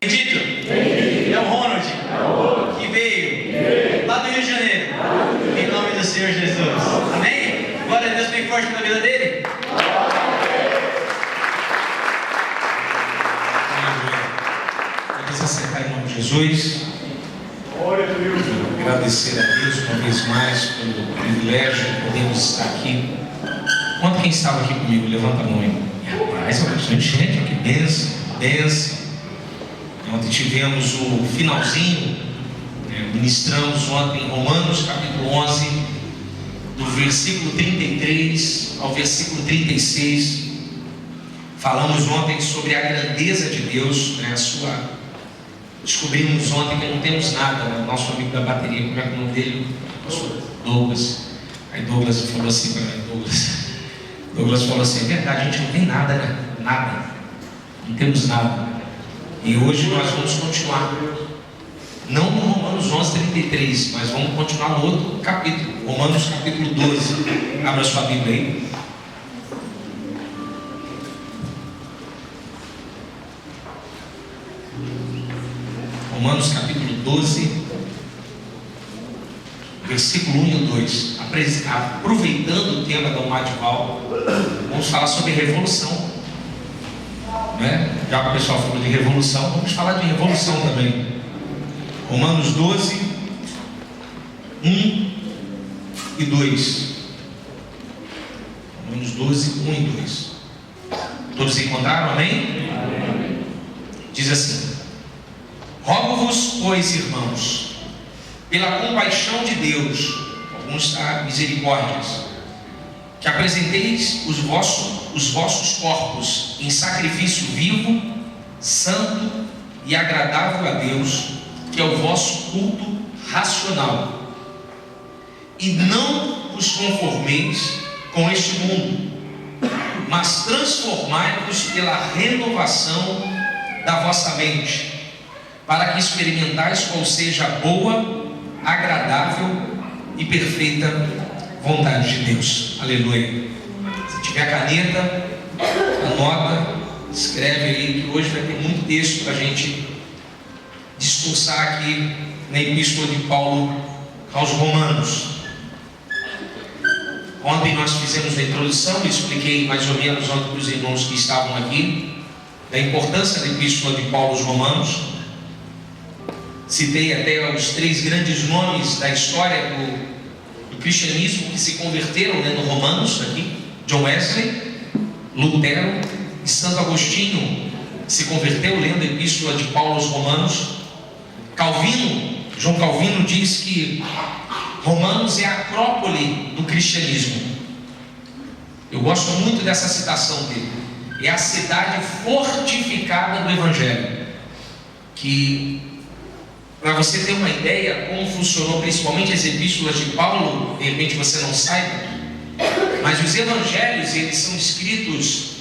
Benedito? É o Ronald, que veio lá do Rio de Janeiro, em nome do Senhor Jesus. Amém? Glória a Deus, bem forte na vida dele. Vamos acertar em nome de Jesus. Agradecer a Deus uma vez mais pelo privilégio de podermos estar aqui. Conta quem estava aqui comigo, levanta a mão aí. Rapaz, olha, bastante gente, que benção. Ontem tivemos o finalzinho, ministramos ontem em Romanos capítulo 11, do versículo 33 ao versículo 36. Falamos ontem sobre a grandeza de Deus, descobrimos ontem que não temos nada. Nosso amigo da bateria, como é que é o nome dele? Douglas. Aí Douglas falou assim para mim, Douglas falou assim: é verdade, a gente não tem nada, né? Nada, não temos nada. E hoje nós vamos continuar, não no Romanos 11:33, mas vamos continuar no outro capítulo, Romanos capítulo 12. Abra sua Bíblia aí. Romanos capítulo 12, versículo 1 e 2. Aproveitando o tema da Umadival, vamos falar sobre revolução, Já que o pessoal falou de revolução, vamos falar de revolução também. Romanos 12, 1 e 2. Romanos 12, 1 e 2. Todos encontraram? Amém? Amém. Diz assim: rogo-vos, pois, irmãos, pela compaixão de Deus, alguns misericórdias, que apresenteis os vossos corpos em sacrifício vivo, santo e agradável a Deus, que é o vosso culto racional. E não vos conformeis com este mundo, mas transformai-vos pela renovação da vossa mente, para que experimentais qual seja a boa, agradável e perfeita vontade de Deus. Aleluia. Se tiver caneta, anota, escreve aí, que hoje vai ter muito texto para a gente discursar aqui na Epístola de Paulo aos Romanos. Ontem nós fizemos a introdução, eu expliquei mais ou menos ontem para os irmãos que estavam aqui, da importância da Epístola de Paulo aos Romanos. Citei até os 3 grandes nomes da história do cristianismo que se converteram no Romanos aqui: John Wesley, Lutero e Santo Agostinho se converteu lendo a Epístola de Paulo aos Romanos. João Calvino diz que Romanos é a acrópole do cristianismo. Eu gosto muito dessa citação dele. É a cidade fortificada do Evangelho. Que, para você ter uma ideia como funcionou principalmente as epístolas de Paulo, de repente você não saiba, mas os evangelhos, eles são escritos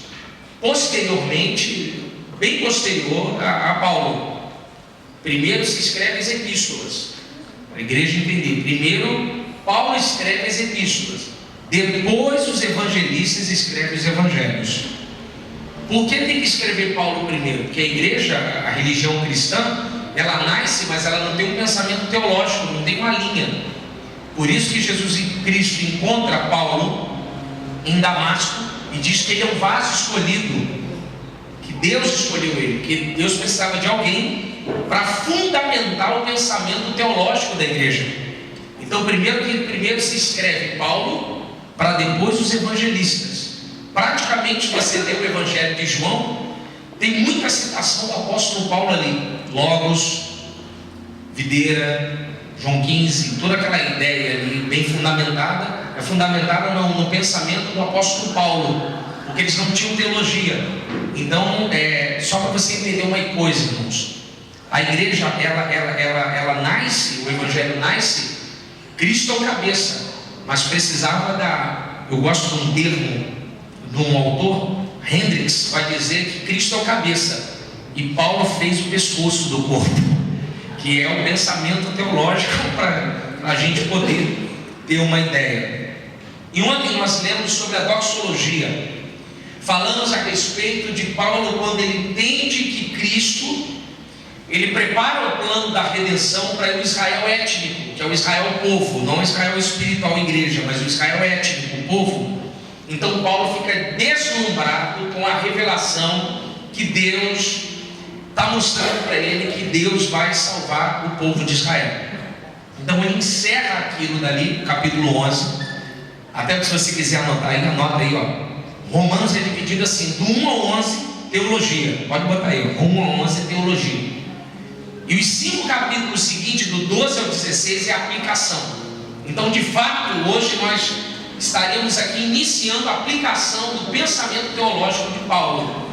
posteriormente, bem posterior a Paulo. Primeiro se escreve as epístolas, para a igreja entender. Primeiro Paulo escreve as epístolas, depois os evangelistas escrevem os evangelhos. Por que tem que escrever Paulo primeiro? Porque a igreja, a religião cristã, ela nasce, mas ela não tem um pensamento teológico, não tem uma linha. Por isso que Jesus Cristo encontra Paulo em Damasco e diz que ele é um vaso escolhido, que Deus escolheu ele, que Deus precisava de alguém para fundamentar o pensamento teológico da igreja. Então primeiro se escreve Paulo, para depois os evangelistas. Praticamente você lê o Evangelho de João, tem muita citação do apóstolo Paulo ali. Logos, videira, João 15, toda aquela ideia ali bem fundamentada, é fundamentada no pensamento do apóstolo Paulo, porque eles não tinham teologia. Então, só para você entender uma coisa, irmãos, a igreja, ela nasce, o evangelho nasce, Cristo é o cabeça, mas precisava eu gosto de um termo de um autor, Hendricks, vai dizer que Cristo é o cabeça e Paulo fez o pescoço do corpo, que é o pensamento teológico para a gente poder ter uma ideia. E ontem nós lemos sobre a doxologia. Falamos a respeito de Paulo quando ele entende que Cristo ele prepara o plano da redenção para o Israel étnico, que é o Israel povo, não o Israel espiritual igreja, mas o Israel étnico, o povo. Então Paulo fica deslumbrado com a revelação que Deus está mostrando para ele, que Deus vai salvar o povo de Israel. Então ele encerra aquilo dali, capítulo 11. Até se você quiser anotar aí, anota aí, ó. Romanos é dividido assim, do 1 ao 11, teologia. Pode botar aí, ó. 1 ao 11 é teologia. E os 5 capítulos seguintes, do 12 ao 16, é a aplicação. Então, de fato, hoje nós estaremos aqui iniciando a aplicação do pensamento teológico de Paulo.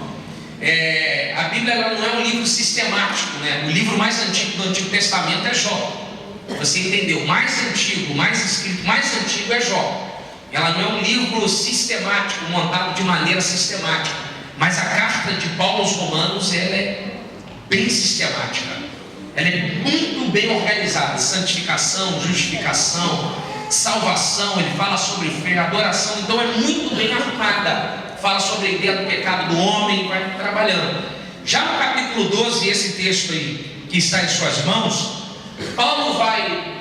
A Bíblia ela não é um livro sistemático, né? O livro mais antigo do Antigo Testamento é Jó. Você entendeu? O mais antigo, mais escrito, mais antigo é Jó. Ela não é um livro sistemático, montado de maneira sistemática. Mas a carta de Paulo aos Romanos, ela é bem sistemática. Ela é muito bem organizada. Santificação, justificação, salvação. Ele fala sobre fé, adoração. Então é muito bem arrumada. Fala sobre a ideia do pecado do homem, vai trabalhando. Já no capítulo 12, esse texto aí, que está em suas mãos, Paulo vai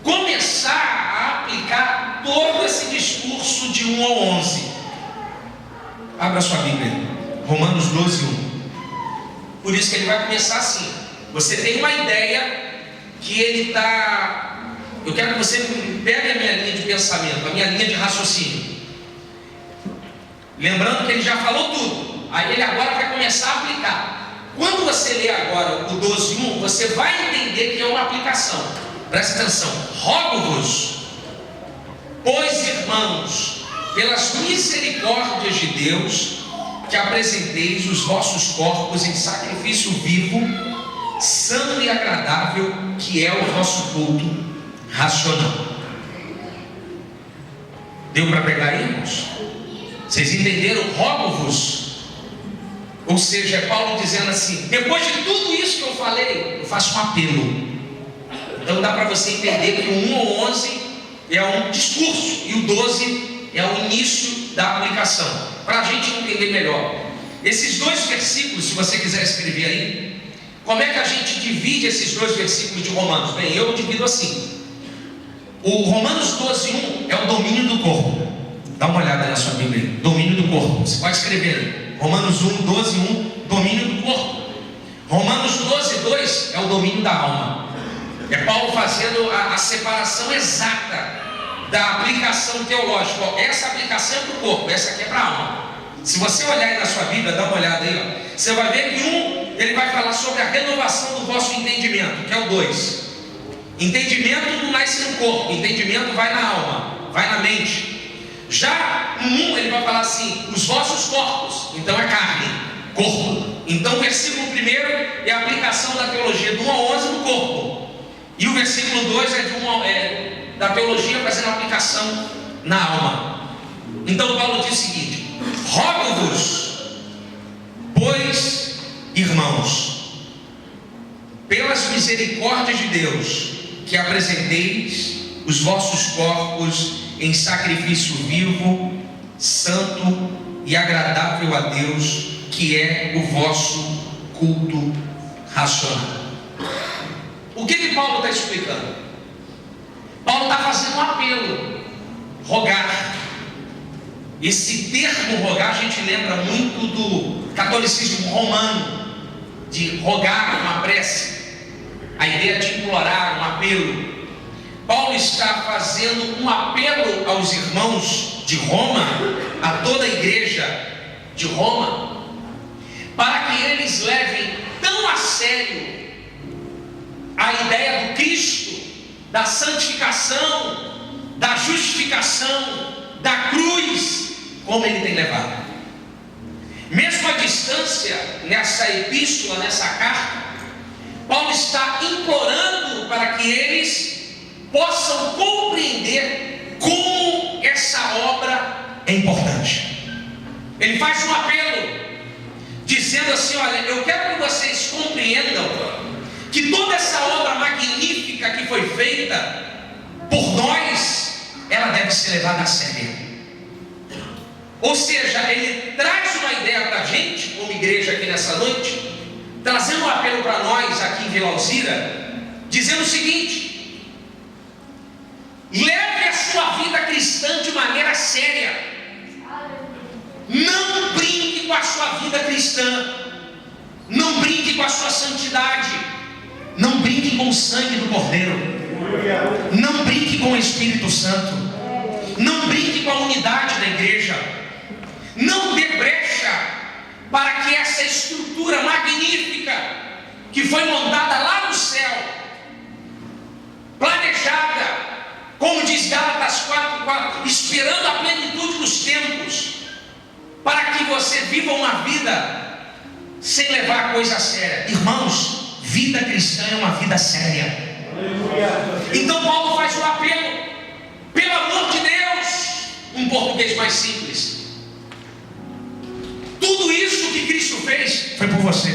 começar a aplicar todo esse discurso de 1 ao 11. Abra sua Bíblia, Romanos 12, 1. Por isso que ele vai começar assim. Você tem uma ideia que ele está... Eu quero que você pegue a minha linha de pensamento, a minha linha de raciocínio. Lembrando que ele já falou tudo. Aí ele agora vai começar a aplicar. Quando você lê agora o 12:1, você vai entender que é uma aplicação. Presta atenção. Rogo-vos, pois, irmãos, pelas misericórdias de Deus, que apresenteis os vossos corpos em sacrifício vivo, santo e agradável, que é o vosso culto racional. Deu para pegar aí, irmãos? Vocês entenderam? Rogo-vos. Ou seja, é Paulo dizendo assim: depois de tudo isso que eu falei, eu faço um apelo. Então dá para você entender que o 1 ao 11 é um discurso e o 12 é o início da aplicação, para a gente entender melhor. Esses 2 versículos, se você quiser escrever aí, como é que a gente divide esses 2 versículos de Romanos? Bem, eu divido assim. O Romanos 12:1 é o domínio do corpo. Dá uma olhada na sua Bíblia aí. Domínio do corpo. Você pode escrever aí. Romanos 12:1, domínio do corpo. Romanos 12:2 é o domínio da alma. É Paulo fazendo a separação exata da aplicação teológica. Essa aplicação é para o corpo, essa aqui é para a alma. Se você olhar aí na sua Bíblia, dá uma olhada aí, ó. Você vai ver que ele vai falar sobre a renovação do vosso entendimento, que é o 2. Entendimento não nasce no corpo, entendimento vai na alma, vai na mente. Já no 1 ele vai falar assim: os vossos corpos, então é carne, corpo. Então o versículo 1 é a aplicação da teologia do 1 ao 11 no corpo. E o versículo 2 é da teologia fazendo a aplicação na alma. Então Paulo diz o seguinte: rogo-vos, pois, irmãos, pelas misericórdias de Deus, que apresenteis os vossos corpos em sacrifício vivo, santo e agradável a Deus, que é o vosso culto racional. O que Paulo está explicando? Paulo está fazendo um apelo. Rogar. Esse termo rogar a gente lembra muito do catolicismo romano, de rogar uma prece, a ideia de implorar, um apelo. Paulo está fazendo um apelo aos irmãos de Roma, a toda a igreja de Roma, para que eles levem tão a sério a ideia do Cristo, da santificação, da justificação, da cruz, como ele tem levado. Mesmo à distância, nessa epístola, nessa carta, Paulo está implorando para que eles possam compreender como essa obra é importante. Ele faz um apelo, dizendo assim: olha, eu quero que vocês compreendam que toda essa obra magnífica que foi feita por nós, ela deve ser levada a sério. Ou seja, ele traz uma ideia para a gente, como igreja aqui nessa noite, trazendo um apelo para nós aqui em Vila Alzira, dizendo o seguinte: leve a sua vida cristã de maneira séria. Não brinque com a sua vida cristã. Não brinque com a sua santidade. Não brinque com o sangue do Cordeiro. Não brinque com o Espírito Santo. Não brinque com a unidade da igreja. Não dê brecha para que essa estrutura magnífica que foi montada lá no céu, planejada, como diz Gálatas 4:4, esperando a plenitude dos tempos, para que você viva uma vida sem levar a coisa a séria. Irmãos, vida cristã é uma vida séria. Então Paulo faz um apelo, pelo amor de Deus, um português mais simples. Tudo isso que Cristo fez foi por você.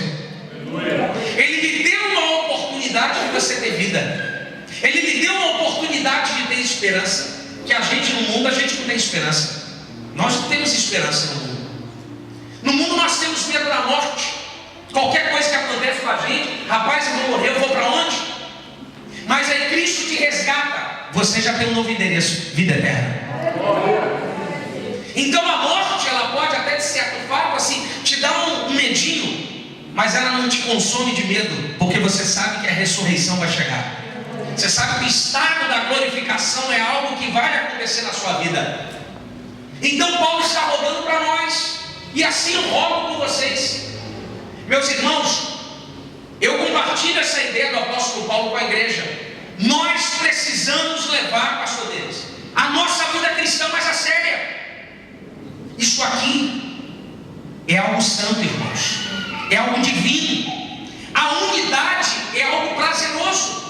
Ele lhe deu uma oportunidade de você ter vida. Ele lhe deu uma oportunidade de ter esperança. Que a gente no mundo, a gente não tem esperança. Nós não temos esperança no mundo. No mundo nós temos medo da morte. Qualquer coisa que acontece com a gente, rapaz, eu vou morrer, eu vou para onde? Mas aí Cristo te resgata. Você já tem um novo endereço, vida eterna. Então a morte, ela pode até de certo fato assim, te dar um medinho, mas ela não te consome de medo, porque você sabe que a ressurreição vai chegar. Você sabe que o estado da glorificação é algo que vai acontecer na sua vida. Então Paulo está rogando para nós, e assim eu rogo por vocês. Meus irmãos, eu compartilho essa ideia do apóstolo Paulo com a igreja. Nós precisamos levar, pastor Denis, a nossa vida cristã mais a séria. Isso aqui é algo santo, irmãos. É algo divino. A unidade é algo prazeroso.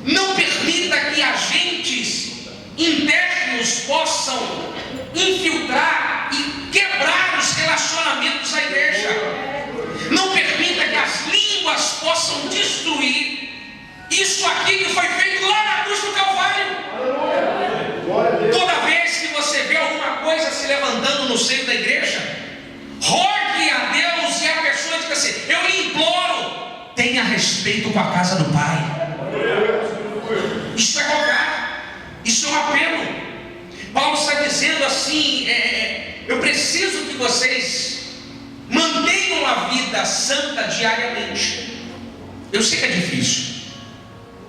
Não permita que agentes internos possam infiltrar e quebrar os relacionamentos da igreja. Não permita que as línguas possam destruir isso aqui que foi feito lá na cruz do Calvário. Toda vez que você vê alguma coisa se levantando no seio da igreja, rogue a Deus e a pessoa diga assim: eu lhe imploro, tenha respeito com a casa do Pai. Isso é rogar, isso é um apelo. Paulo está dizendo assim: eu preciso que vocês mantenham a vida santa diariamente. Eu sei que é difícil.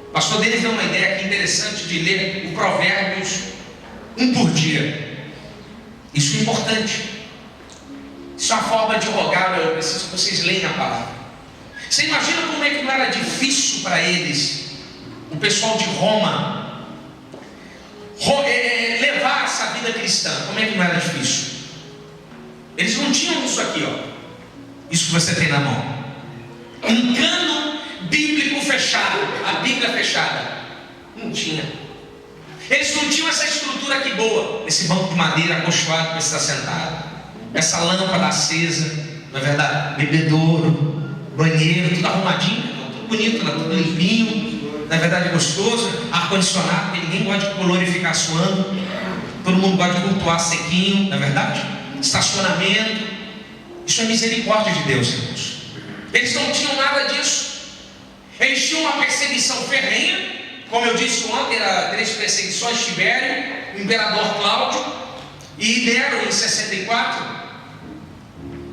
O pastor Denis deu uma ideia aqui interessante de ler o Provérbios 1 por dia. Isso é importante. Isso é uma forma de rogar. Eu preciso que vocês leiam a palavra. Você imagina como é que não era difícil para eles, o pessoal de Roma, levar essa vida cristã? Como é que não era difícil? Eles não tinham isso aqui, ó. Isso que você tem na mão. Um cano bíblico fechado, a Bíblia fechada. Não tinha. Eles não tinham essa estrutura aqui boa, esse banco de madeira acolchoado que você está sentado, essa lâmpada acesa, não é verdade? Bebedouro, banheiro, tudo arrumadinho, tudo bonito, tudo limpinho, na verdade gostoso, ar-condicionado, porque ninguém gosta de color e ficar suando, todo mundo gosta de cultuar sequinho, não é verdade? Estacionamento. Isso é misericórdia de Deus, irmãos. Eles não tinham nada disso. Eles tinham uma perseguição ferrenha, como eu disse ontem, era 3 perseguições: Tibério, o imperador Cláudio e Nero em 64.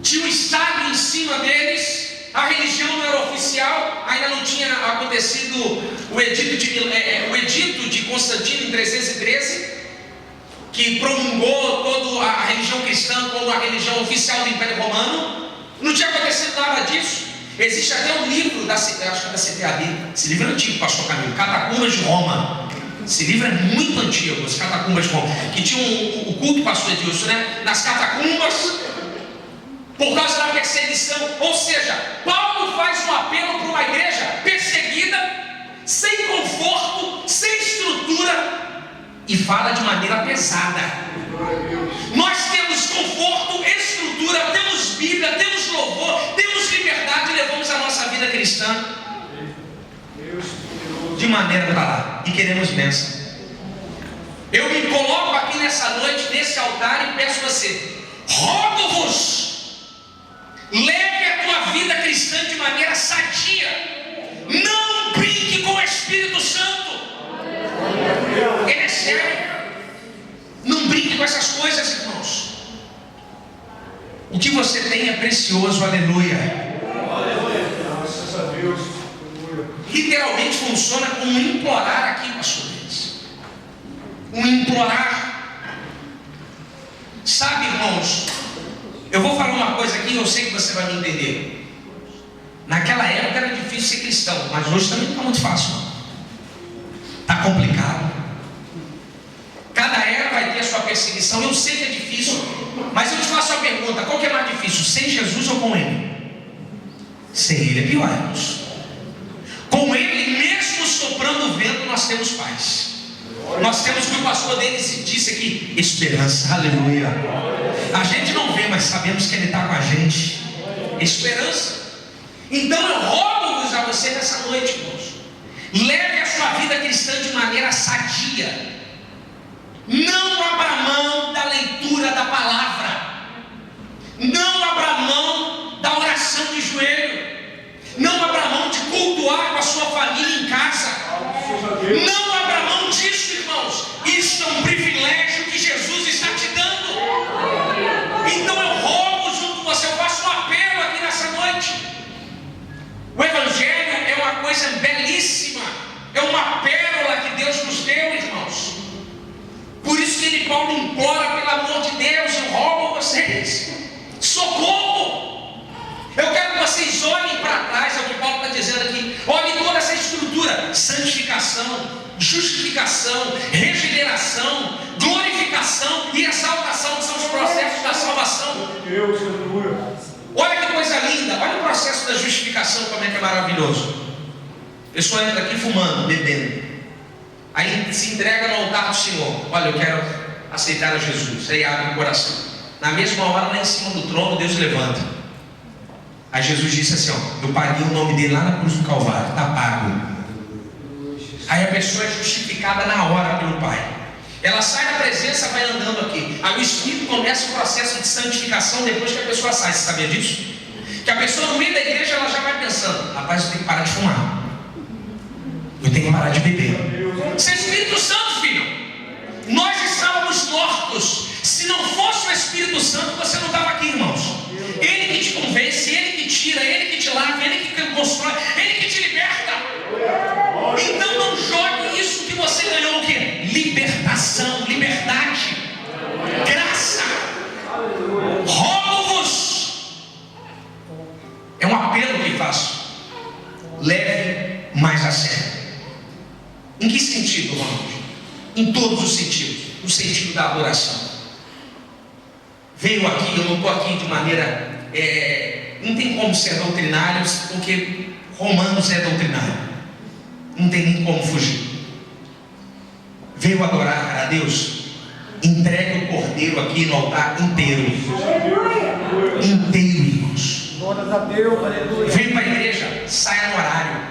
Tinha um Estado em cima deles. A religião não era oficial, ainda não tinha acontecido o edito de Constantino em 313, que promulgou toda a religião cristã como a religião oficial do Império Romano. Não tinha acontecido nada disso. Existe até um livro, acho que é da CPAD, esse livro é antigo, pastor Camilo, Catacumbas de Roma. Esse livro é muito antigo, as Catacumbas de Roma, que tinha o culto, pastor Edilson, né? Nas catacumbas, por causa da perseguição. Ou seja, Paulo faz um apelo para uma igreja perseguida, sem conforto, sem estrutura, e fala de maneira pesada. Nós temos conforto, estrutura, temos Bíblia, temos louvor, temos liberdade, e levamos a nossa vida cristã de maneira para lá, e queremos bênção. Eu me coloco aqui nessa noite, nesse altar, e peço a você: rogo-vos, leve a tua vida cristã de maneira sadia. precioso, aleluia. Graças a Deus. Literalmente funciona como um implorar aqui, pastor Denis. Um implorar. Sabe, irmãos, eu vou falar uma coisa aqui, eu sei que você vai me entender. Naquela época era difícil ser cristão, mas hoje também não está muito fácil. Está complicado. Cada era vai ter a sua perseguição. Eu sei que é difícil, mas eu te faço a pergunta: qual que é mais difícil, sem Jesus ou com Ele? Sem Ele é pior, irmãos. Com Ele, mesmo soprando o vento, nós temos paz. Nós temos o que o pastor Denis disse aqui: esperança, aleluia. A gente não vê, mas sabemos que Ele está com a gente. Esperança. Então eu rogo-vos a você nessa noite, irmãos, leve a sua vida cristã de maneira sadia. Não abra mão da leitura da palavra. Não abra mão da oração de joelho. Não abra mão de cultuar com a sua família em casa. Não abra mão disso, irmãos. Isso é um privilégio que Jesus está te dando. Então eu rogo junto com você, eu faço um apelo aqui nessa noite. O Evangelho é uma coisa belíssima. É uma pérola que Deus nos deu, irmãos. Por isso que ele, Paulo, implora, pelo amor de Deus, eu rogo a vocês, socorro. Eu quero que vocês olhem para trás, é o que Paulo está dizendo aqui. Olhem toda essa estrutura: santificação, justificação, regeneração, glorificação e exaltação, que são os processos da salvação. Olha que coisa linda. Olha o processo da justificação, como é que é maravilhoso. A pessoa entra aqui fumando, bebendo, aí se entrega no altar do Senhor. Olha, eu quero aceitar a Jesus. Aí abre o coração. Na mesma hora, lá em cima do trono, Deus levanta. Aí Jesus disse assim: ó, eu paguei o nome dele lá na cruz do Calvário, está pago. Aí a pessoa é justificada na hora pelo Pai. Ela sai da presença, vai andando aqui. Aí o Espírito começa o processo de santificação depois que a pessoa sai. Você sabia disso? Que a pessoa no meio da igreja, ela já vai pensando: rapaz, eu tenho que parar de fumar, eu tenho que parar de beber. Isso é Espírito Santo, filho. Nós estávamos mortos. Se não fosse o Espírito Santo, você não estava aqui, irmãos. Ele que te convence, Ele que tira, Ele que te lava, Ele que constrói, Ele que te liberta. Então não jogue isso que você ganhou, o quê? Libertação, liberdade, graça. Rogo-vos. É um apelo que faço. Leve mais a sério. Em que sentido, irmãos? Em todos os sentidos. No sentido da adoração. Veio aqui, eu não estou aqui de maneira... não tem como ser doutrinário, porque Romanos é doutrinário. Não tem nem como fugir. Veio adorar a Deus. Entregue o cordeiro aqui no altar inteiro. Inteiro, irmãos. Glórias a Deus, aleluia. Veio para a igreja, saia no horário.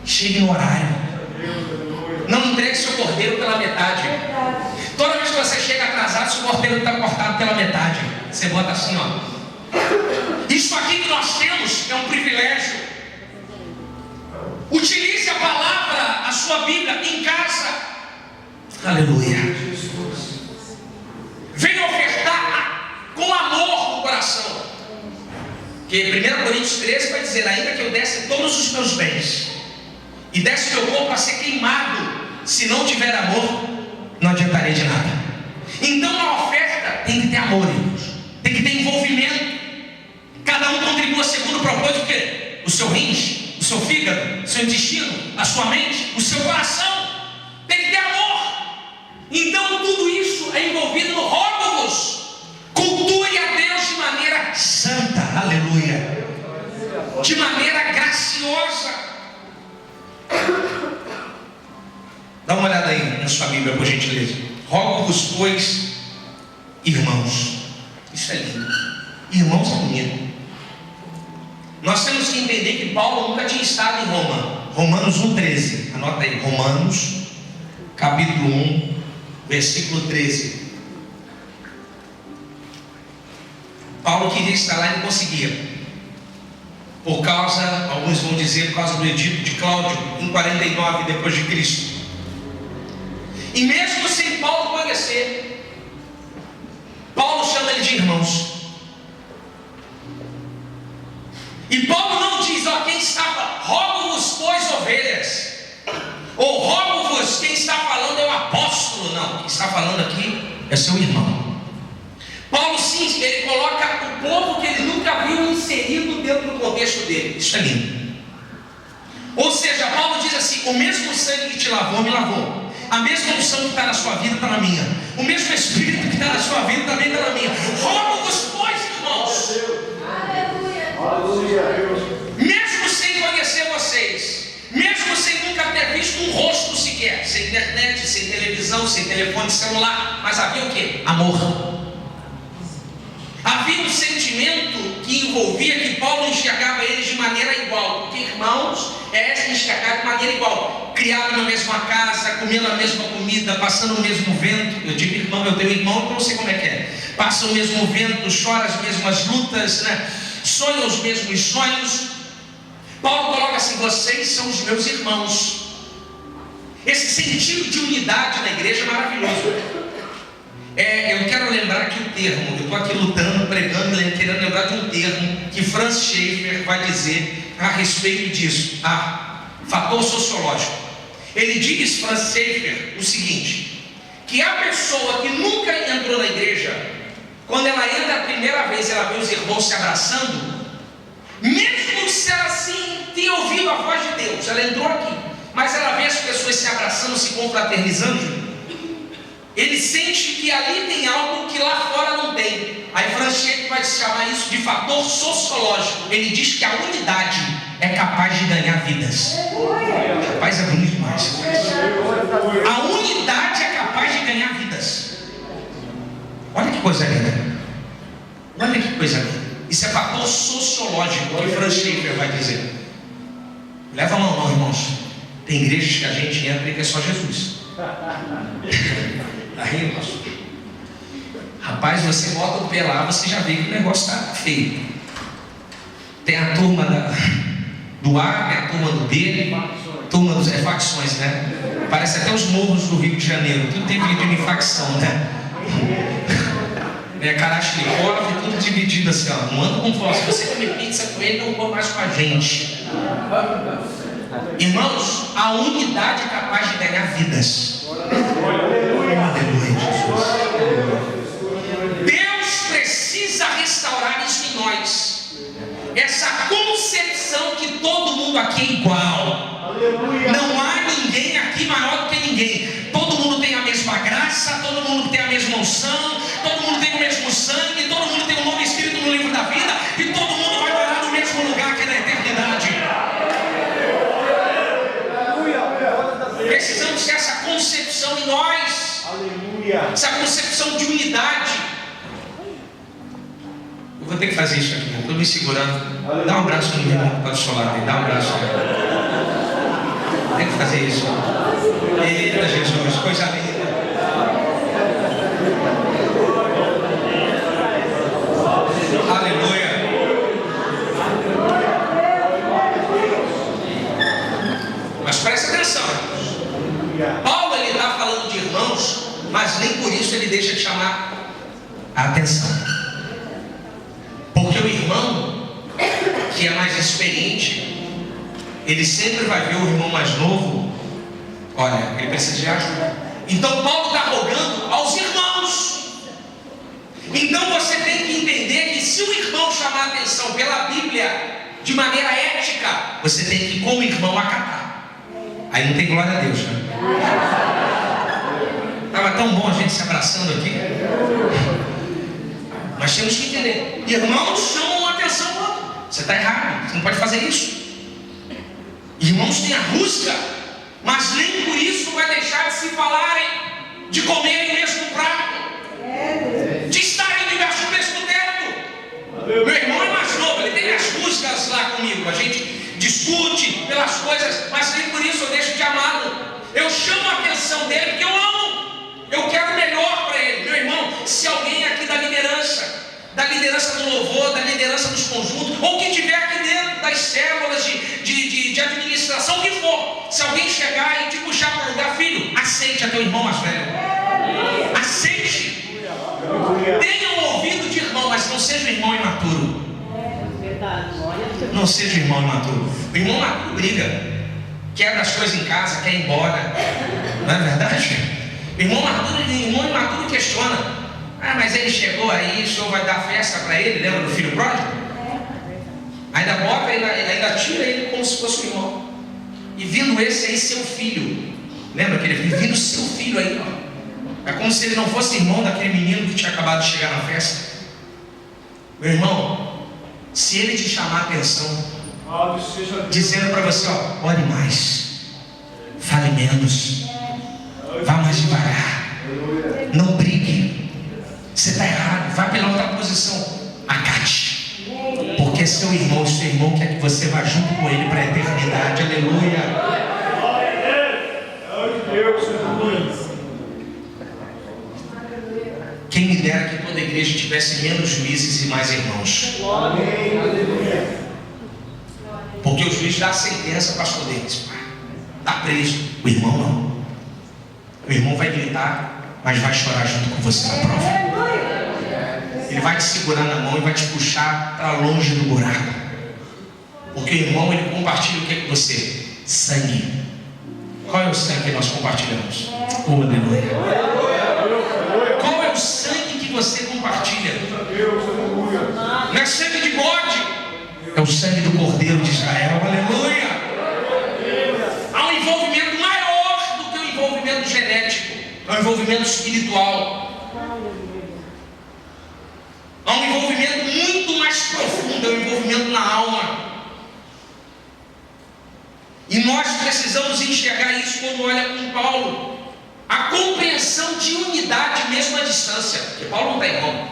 Chegue no horário. Não entregue seu cordeiro pela metade. Toda vez que você chega atrasado, seu cordeiro está cortado pela metade. Você bota assim, ó. Isso aqui que nós temos é um privilégio. Utilize a palavra, a sua Bíblia em casa. Aleluia. Venha ofertar com amor no coração. Que 1 Coríntios 13 vai dizer: ainda que eu desse todos os meus bens e desse meu corpo a ser queimado, se não tiver amor, não adiantaria de nada. Então a oferta tem que ter amor, irmãos. Tem que ter envolvimento. Cada um contribua segundo o propósito, o quê? O seu rins, o seu fígado, o seu intestino, a sua mente, o seu coração. Tem que ter amor. Então tudo isso é envolvido no rogo-vos. Cultue a Deus de maneira santa, aleluia, de maneira graciosa. Dá uma olhada aí na sua Bíblia, por gentileza. Rogo-vos, pois, irmãos. Isso é lindo. Irmãos é bonito. Nós temos que entender que Paulo nunca tinha estado em Roma. Romanos 1,13. Anota aí. Romanos, capítulo 1, versículo 13. Paulo queria estar lá e não conseguia. Por causa, alguns vão dizer, por causa do edito de Cláudio, em 49 depois de Cristo. E mesmo sem Paulo conhecer, Paulo chama ele de irmãos. E Paulo não diz, ó, quem está, rogo-vos, pois, ovelhas, ou rogo-vos, quem está falando é o apóstolo. Não, quem está falando aqui é seu irmão. Paulo, sim, ele coloca o povo que ele nunca viu inserido dentro do contexto dele. Isso é lindo. Ou seja, Paulo diz assim: o mesmo sangue que te lavou, me lavou. A mesma unção que está na sua vida está na minha. O mesmo Espírito que está na sua vida também está na minha. Rogo-vos, pois, irmãos. Aleluia. Mesmo sem conhecer vocês, mesmo sem nunca ter visto um rosto sequer, sem internet, sem televisão, sem telefone celular, mas havia o quê? Amor. Havia um sentimento que envolvia, que Paulo enxergava eles de maneira igual, porque irmãos é enxergar de maneira igual, criado na mesma casa, comendo a mesma comida, passando o mesmo vento. Eu digo irmão, eu tenho irmão, então eu sei como é que é. Passa o mesmo vento, chora as mesmas lutas, né? Sonha os mesmos sonhos. Paulo coloca assim: vocês são os meus irmãos. Esse sentido de unidade na igreja é maravilhoso. Eu quero lembrar que o termo, eu estou aqui lutando, pregando, querendo lembrar de um termo que Franz Schaeffer vai dizer a respeito disso, fator sociológico. Ele diz, Franz Schaeffer, o seguinte: que a pessoa que nunca entrou na igreja, quando ela entra a primeira vez, ela vê os irmãos se abraçando, mesmo se ela sim tenha ouvido a voz de Deus, ela entrou aqui, mas ela vê as pessoas se abraçando, se confraternizando, ele sente que ali tem algo que lá fora não tem. Aí Franz Schaeffer vai chamar isso de fator sociológico. Ele diz que a unidade é capaz de ganhar vidas. Rapaz, é bonito demais. A unidade é capaz de ganhar vidas. Olha que coisa linda. Olha que coisa linda. Isso é fator sociológico que Franz Schaeffer vai dizer. Leva a mão, não, irmãos. Tem igrejas que a gente entra e que é só Jesus. Aí, pastor. Rapaz, você bota o pé lá, você já vê que o negócio está feio. Tem a turma do A, tem a turma do B, turma dos facções, né? Parece até os morros do Rio de Janeiro, tudo dividido em facção, né? Karachnikov, tudo dividido assim, ó. Não anda com força. Se você comer pizza com ele, não come mais com a gente. Irmãos, a unidade é capaz de ganhar vidas. Aleluia, Jesus. Deus precisa restaurar isso em nós. Essa concepção que todo mundo aqui é igual. Não há ninguém aqui maior do que ninguém. Todo mundo tem a mesma graça, todo mundo tem a mesma unção, todo mundo tem o mesmo sangue, todo mundo tem o nome escrito no livro da vida, e todo mundo vai morar no mesmo lugar que é na eternidade. Precisamos ter essa concepção em nós. Aleluia. Essa concepção de unidade. Eu vou ter que fazer isso aqui, estou me segurando. Dá um abraço no meu irmão que está do seu lado aí. Dá um abraço. Tem que fazer isso. Eita Jesus, coisa linda. Aleluia. Mas presta atenção. Paulo, ele está falando de irmãos, mas nem por isso ele deixa de chamar a atenção. Porque o irmão que é mais experiente, ele sempre vai ver o irmão mais novo. Olha, ele precisa de ajuda. Então Paulo está rogando aos irmãos. Então você tem que entender que se o irmão chamar a atenção pela Bíblia de maneira ética, você tem que, como irmão, acatar. Aí não tem glória a Deus, né? Estava tão bom a gente se abraçando aqui. Mas temos que entender: irmãos chamam a atenção do outro. Você está errado, você não pode fazer isso. Irmãos têm a rusga, mas nem por isso vai deixar de se falarem, de comerem o mesmo prato, de estarem debaixo do mesmo teto. Meu irmão é mais novo, ele tem as rusgas lá comigo. A gente discute pelas coisas, mas nem por isso eu deixo de amá-lo. Eu chamo a atenção dele porque eu amo. Eu quero o melhor para ele. Meu irmão, se alguém aqui da liderança do louvor, da liderança dos conjuntos, ou que estiver aqui dentro das células de administração, o que for, se alguém chegar e te puxar para um lugar, filho, aceite a teu irmão mais velho. Aceite. Tenha um ouvido de irmão, mas não seja um irmão imaturo. Não seja irmão imaturo. O irmão imaturo briga, quebra as coisas em casa, quer ir embora. Não é verdade? O irmão imaturo questiona: ah, mas ele chegou aí, o senhor vai dar festa para ele? Lembra do filho pródigo? Ainda bota, ainda tira ele como se fosse o irmão. E vindo esse aí, seu filho. Lembra que ele vindo seu filho aí, ó. É como se ele não fosse irmão daquele menino que tinha acabado de chegar na festa. Meu irmão, se ele te chamar a atenção, dizendo para você, ó, ore mais, fale menos, vá mais devagar, não brigue, você está errado, vá pela outra posição, acate, porque seu irmão quer que você vá junto com ele para a eternidade. Aleluia. Quem me dera que toda a igreja tivesse menos juízes e mais irmãos. Porque o juiz dá a sentença, pastor Denis, está preso. O irmão não. O irmão vai gritar, mas vai chorar junto com você na prova. Ele vai te segurar na mão e vai te puxar para longe do buraco. Porque o irmão, ele compartilha o que é com você? Sangue. Qual é o sangue que nós compartilhamos? Oh, aleluia. Qual é o sangue que você compartilha? Não é sangue de bode, é o sangue do Cordeiro de Israel. Aleluia. Há um envolvimento maior do que o envolvimento genético, é um envolvimento espiritual. Há um envolvimento muito mais profundo, é um envolvimento na alma. E nós precisamos enxergar isso quando olha com Paulo. A compreensão de unidade mesmo à distância. Porque Paulo não está em Roma.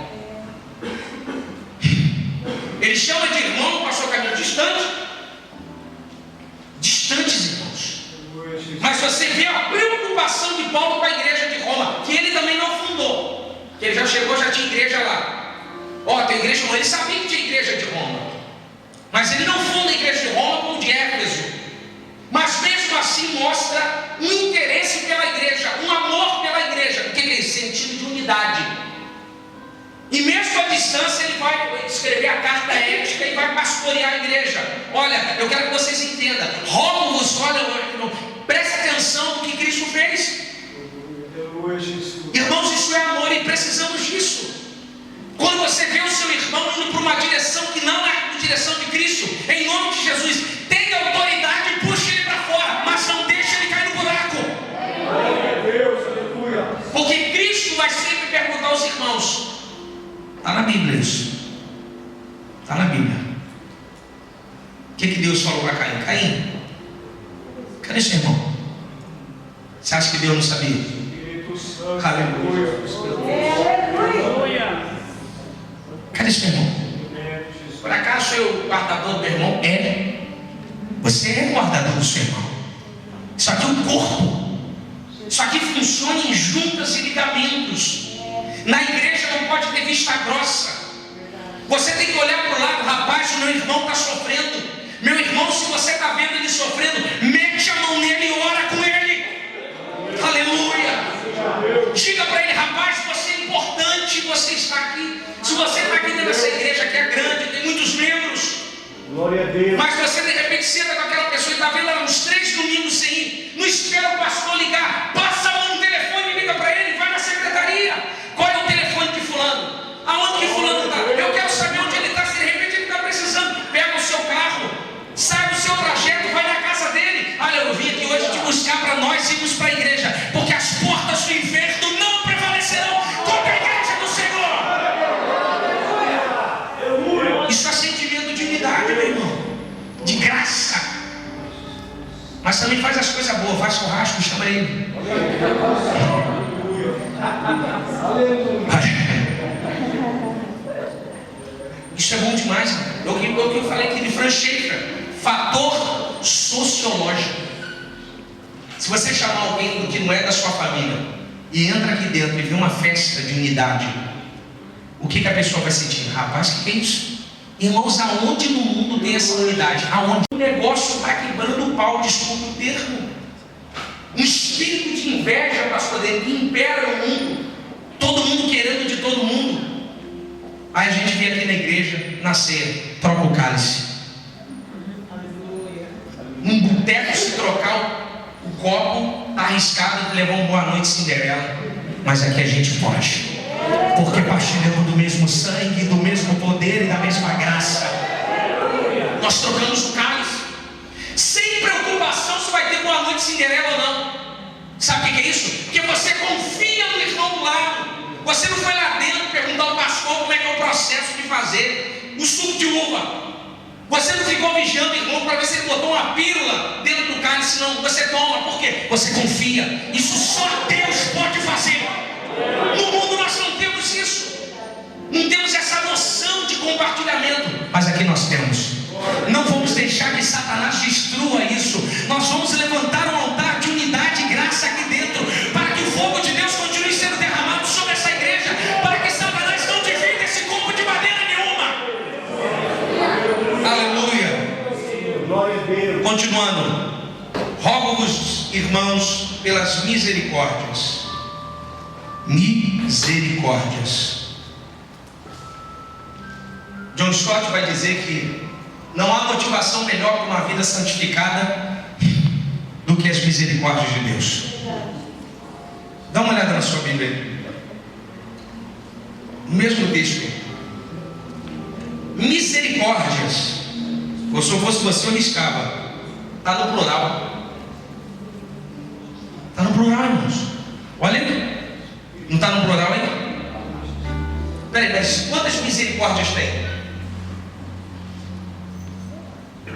Ele chama de irmão, passou o caminho distante. Distantes irmãos. Mas você vê a preocupação de Paulo com a igreja de Roma, que ele também não fundou. Que ele já chegou, já tinha igreja lá. Ó, tem igreja de Roma. Ele sabia que tinha igreja de Roma. Mas ele não funda a igreja de Roma como de Éfeso. Mas mesmo assim mostra um interesse pela igreja, um amor pela igreja, porque ele tem sentido de unidade. E mesmo à distância ele vai escrever a carta ética e vai pastorear a igreja. Olha, eu quero que vocês entendam. Rogo-vos, olha, preste atenção no que Cristo fez. Irmãos, isso é amor e precisamos disso. Quando você vê o seu irmão indo para uma direção que não é a direção de Cristo, em nome de Jesus, tenha autoridade e puxe ele para fora, mas não deixe ele cair no buraco. Porque Cristo vai sempre perguntar aos irmãos. Está na Bíblia isso. Está na Bíblia. O que Deus falou para Caim? Caim, cadê seu irmão? Você acha que Deus não sabia? Aleluia. Cadê seu irmão? Por acaso eu o guardador do meu irmão? É. Você é o guardador do seu irmão. Isso aqui é um corpo. Isso aqui funciona em juntas e ligamentos. Na igreja não pode ter vista grossa. Você tem que olhar para o lado. Rapaz, o meu irmão está sofrendo. Meu irmão, se você está vendo ele sofrendo, mete a mão nele e ora com ele. Aleluia. Diga para ele: rapaz, você é importante, você está aqui. Se você está aqui dentro dessa igreja que é grande, tem muitos membros, glória a Deus, mas você de repente senta com aquela pessoa e está vendo ela uns 3 domingos sem ir, não espera o pastor ligar, passa a mão no telefone e liga para ele, vai na secretaria. Qual é o telefone de fulano? Aonde que fulano está? Eu quero saber onde ele está. Se de repente ele está precisando, pega o seu carro, sai do seu trajeto, vai na casa dele. Olha, eu vim aqui hoje te buscar para nós irmos para a igreja, porque as portas do inferno não prevalecerão contra a igreja do Senhor. Isso é sentimento de unidade, meu irmão, de graça. Mas também faz as coisas boas, faz churrasco, chama ele. Isso é bom demais. Eu falei aqui de Franz Schaeffer, fator sociológico. Se você chamar alguém que não é da sua família e entra aqui dentro e vê uma festa de unidade, o que a pessoa vai sentir? Rapaz, o que é isso? Irmãos, aonde no mundo tem essa unidade? Aonde o negócio está quebrando o pau, desculpa o termo. Um espírito de inveja, pastor, que impera no mundo. Todo mundo querendo de todo mundo. Aí a gente vem aqui na igreja, na ceia. troca o cálice. Num boteco, se trocar o copo, está arriscado de levar uma boa noite Cinderela. Mas aqui a gente pode, porque partilhamos do mesmo sangue, do mesmo poder e da mesma graça. Nós trocamos o cálice, sem preocupação se vai ter boa noite Cinderela ou não. Sabe o que é isso? Porque você confia no irmão do lado. Você não foi lá dentro perguntar ao pastor como é que é o processo de fazer o suco de uva. Você não ficou vigiando o irmão para ver se ele botou uma pílula dentro do cálice. Não, você toma. Por quê? Você confia. Isso só Deus pode fazer. No mundo nós não temos isso. Não temos essa noção de compartilhamento. Mas aqui nós temos. Não vamos deixar que Satanás destrua isso. Nós vamos levantar um altar de unidade e graça aqui dentro, para que o fogo de Deus continue sendo derramado sobre essa igreja, para que Satanás não divida esse corpo de maneira nenhuma. Aleluia. Glória a Deus. Continuando. Rogo-vos, irmãos, pelas misericórdias. Misericórdias. John Stott vai dizer que não há motivação melhor para uma vida santificada do que as misericórdias de Deus. Dá uma olhada na sua Bíblia. No mesmo texto. Misericórdias. Se eu fosse você, eu riscava. Está no plural. Está no plural, irmãos. Olha aí. Não está no plural aí? Peraí, mas quantas misericórdias tem?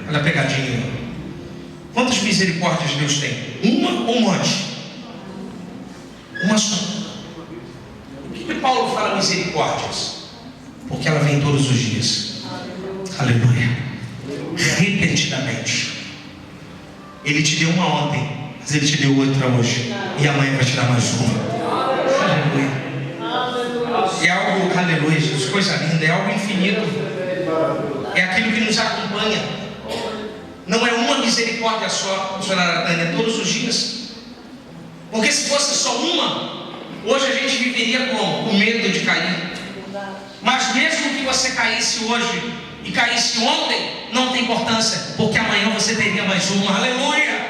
Olha a pegadinha. Quantas misericórdias Deus tem? Uma ou um monte? Uma só. Por que Paulo fala misericórdias? Porque ela vem todos os dias. Aleluia. Repetidamente. Ele te deu uma ontem, mas ele te deu outra hoje. E amanhã vai te dar mais uma. Aleluia. É algo, aleluia, Jesus, coisa linda. É algo infinito. É aquilo que nos acompanha. Não é uma misericórdia só, missionária Tânia, é todos os dias. Porque se fosse só uma, hoje a gente viveria como? Com medo de cair. Mas mesmo que você caísse hoje e caísse ontem, não tem importância, porque amanhã você teria mais uma. Aleluia!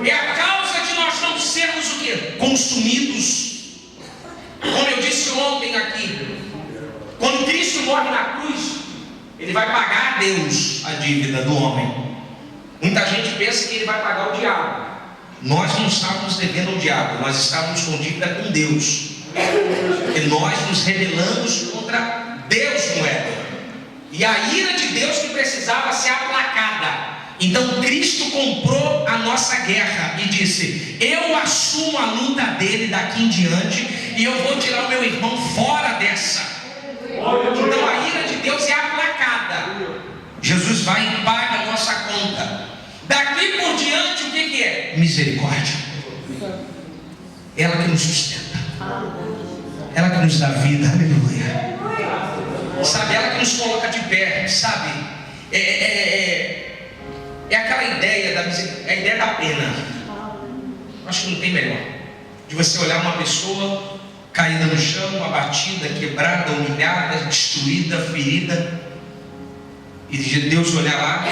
É a causa de nós não sermos o quê? Consumidos. Como eu disse ontem aqui, quando Cristo morre na cruz, Ele vai pagar a Deus a dívida do homem. Muita gente pensa que Ele vai pagar o diabo. Nós não estávamos devendo ao diabo, nós estávamos com dívida com Deus. Porque nós nos rebelamos contra Deus no Éden. E a ira de Deus que precisava ser aplacada. Então Cristo comprou a nossa guerra e disse: eu assumo a luta dele daqui em diante, e eu vou tirar o meu irmão fora dessa. Então a ira de Deus é aplacada. Jesus vai e paga a nossa conta. Daqui por diante, o que é? Misericórdia. Ela que nos sustenta, ela que nos dá vida. Aleluia. Sabe, ela que nos coloca de pé. Sabe, é aquela ideia da misericórdia, é a ideia da pena. Acho que não tem melhor de você olhar uma pessoa caída no chão, abatida, quebrada, humilhada, destruída, ferida, e de Deus olhar lá,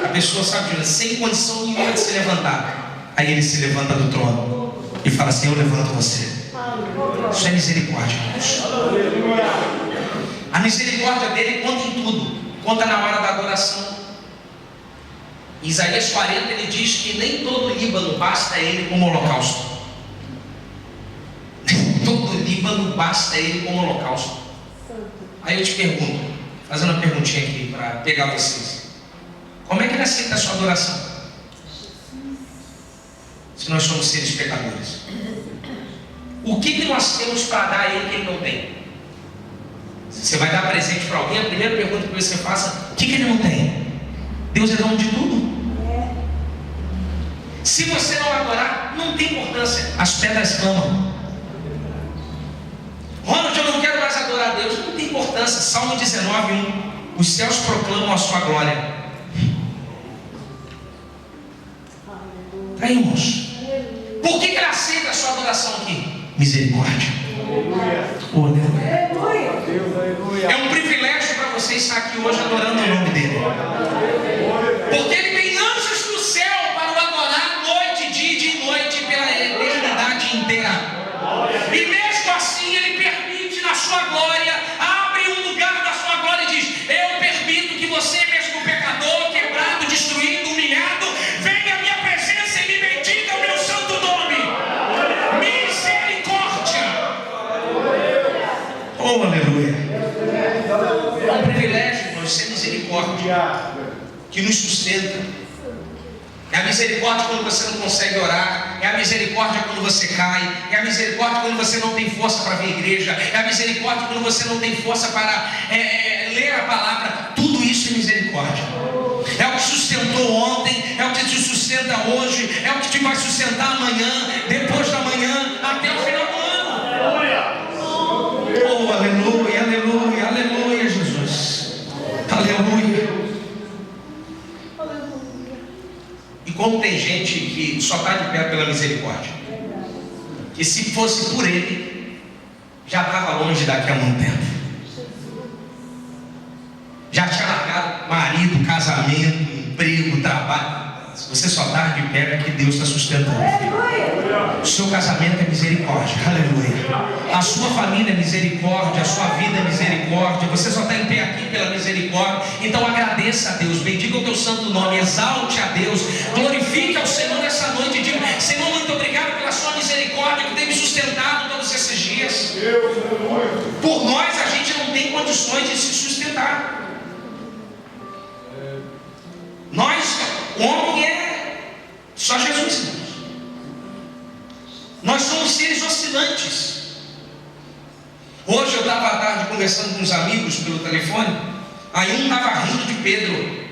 a pessoa, sabe, sem condição nenhuma de se levantar. Aí Ele se levanta do trono e fala assim: eu levanto você. Isso é misericórdia, irmãos. A misericórdia dele conta em tudo. Conta na hora da adoração. Em Isaías 40 ele diz que nem todo o Líbano basta a ele como holocausto. Todo o Líbano basta a ele como holocausto. Aí eu te pergunto, fazendo uma perguntinha aqui para pegar vocês: como é que Ele aceita a sua adoração? Se nós somos seres pecadores, o que nós temos para dar a Ele que Ele não tem? Você vai dar presente para alguém, a primeira pergunta que você faça: o que Ele não tem? Deus é dono de tudo. Se você não adorar, não tem importância. As pedras clamam. Ronald, eu não quero mais adorar a Deus. Não tem importância. Salmo 19:1. Os céus proclamam a sua glória. Tá aí, irmãos. Por que Ele aceita a sua adoração aqui? Misericórdia. Oh, aleluia. É um privilégio para você você está aqui hoje adorando o nome dele. Porque ele tem anjos do céu para o adorar noite, dia e noite pela eternidade inteira. E mesmo assim ele permite na sua glória, abre um lugar da sua glória e diz: eu permito que você, mesmo pecador, quebrado, destruído, humilhado, venha à minha presença e me bendiga o meu santo nome. Misericórdia. Oh, aleluia. É um privilégio, irmãos, ser misericórdia que nos sustenta. É a misericórdia quando você não consegue orar. É a misericórdia quando você cai. É a misericórdia quando você não tem força para vir à igreja. É a misericórdia quando você não tem força para ler a palavra. Tudo isso é misericórdia. É o que sustentou ontem, é o que te sustenta hoje, é o que te vai sustentar amanhã, depois da manhã, até o final do ano. Oh, aleluia, aleluia, aleluia, Jesus. Aleluia. E como tem gente que só está de pé pela misericórdia, que se fosse por ele, já estava longe daqui a muito tempo. Já tinha largado marido, casamento, emprego, trabalho. Você só está de pé porque Deus está sustentando. O seu casamento é misericórdia, aleluia. A sua família é misericórdia, a sua vida é misericórdia. Você só está em pé aqui pela misericórdia. Então agradeça a Deus, bendiga o teu santo nome, exalte a Deus, glorifique ao Senhor nessa noite e diga: Senhor, muito obrigado pela sua misericórdia que tem me sustentado todos esses dias. Por nós a gente não tem condições de se sustentar. Nós, o homem é só Jesus, irmãos. Nós somos seres oscilantes. Hoje eu estava à tarde conversando com uns amigos pelo telefone. Aí um estava rindo de Pedro.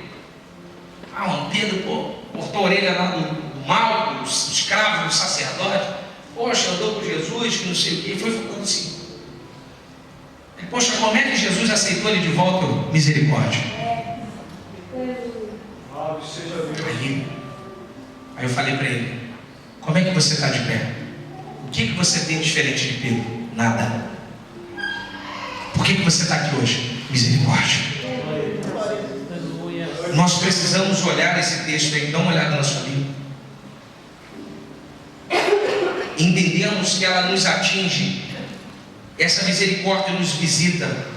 Pedro, cortou a orelha lá do mal, do escravo, do sacerdote. Poxa, andou com Jesus, que não sei o que. Foi falando assim. Poxa, como é que Jesus aceitou ele de volta? Misericórdia. Aí eu falei para ele: como é que você está de pé? O que você tem diferente de Pedro? Nada. Por que você está aqui hoje? Misericórdia. Nós precisamos olhar esse texto aí, dar uma olhada na sua Bíblia. Entendemos que ela nos atinge. Essa misericórdia nos visita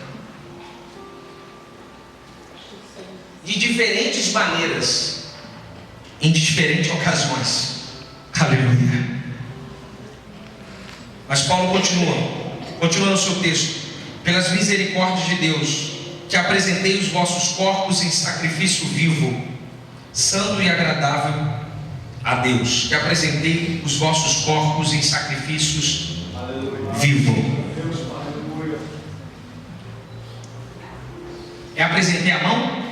de diferentes maneiras, em diferentes ocasiões. Aleluia. Mas Paulo continua no seu texto: pelas misericórdias de Deus, que apresentei os vossos corpos em sacrifício vivo, santo e agradável a Deus. Que apresentei os vossos corpos em sacrifícios vivo. Apresentei a mão.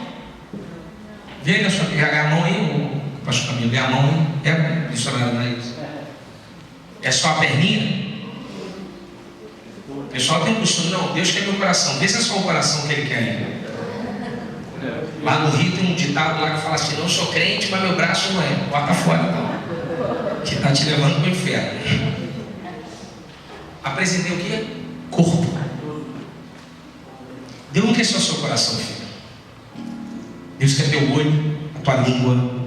Vê a mão aí, o pastor Camilo, vê a mão aí. Missionário, não é isso? É só a perninha? O pessoal tem um costume: não, Deus quer meu coração. Vê se é só o coração que Ele quer aí. Lá no Rio tem um ditado lá que fala assim: não sou crente, mas meu braço não é. Bota fora então, que está te levando para o inferno. Apresentei o quê? Corpo. Deus não quer só o seu coração, filho. Deus quer teu olho, a tua língua.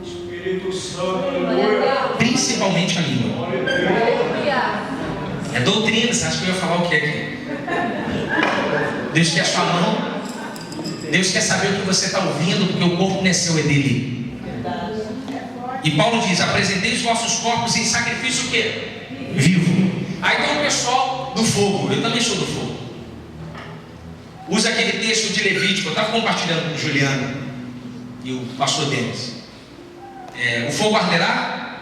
Espírito Santo, Principalmente a língua. É doutrina, você acha que eu ia falar o que aqui? Deus quer a sua mão. Deus quer saber o que você está ouvindo, porque o corpo não é seu, é dele. E Paulo diz: apresentei os vossos corpos em sacrifício o quê? Vivo. Aí tem o pessoal do fogo. Eu também sou do fogo. Usa aquele texto de Levítico. Eu estava compartilhando com o Juliano e o pastor Denis. O fogo arderá?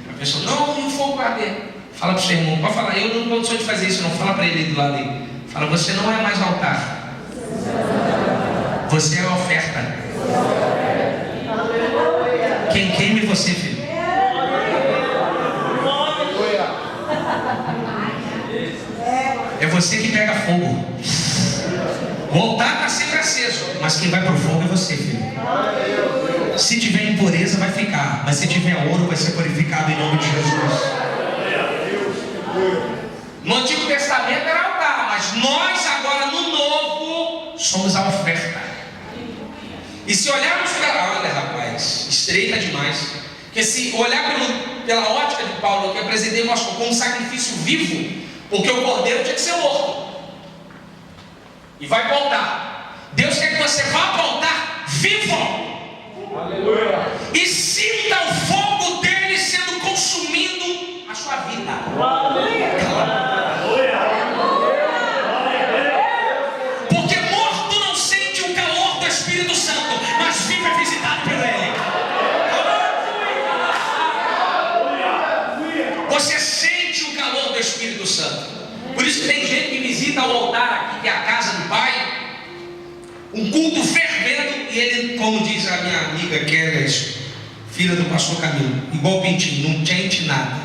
A pessoa: não, e o fogo vai arder. Fala para o seu irmão: pode falar, eu não tenho condição de fazer isso, não. Fala para ele do lado aí. Fala: você não é mais altar, você é a oferta. Quem queime você, filho? É você que pega fogo. O altar está sempre aceso, mas quem vai para o fogo é você, filho. Se tiver impureza, vai ficar, mas se tiver ouro, vai ser purificado em nome de Jesus. No Antigo Testamento era altar, mas Mas nós agora no novo somos a oferta. E se olharmos pela... Olha, rapaz, estreita demais. Porque se olhar pela ótica de Paulo, que apresentei nós como um sacrifício vivo, porque o cordeiro tinha que ser morto. E vai para o altar. Deus quer que você vá para o altar vivo. Aleluia. E sinta o fogo dele sendo consumindo a sua vida. Porque morto não sente o calor do Espírito Santo, mas vivo é visitado por ele. Você sente o calor do Espírito Santo. Por isso que tem gente que visita o altar aqui, que é a casa do Pai, um culto fervendo, e ele, como diz a minha amiga Kelly, filha do pastor Camilo, igual o Pintinho, não sente nada.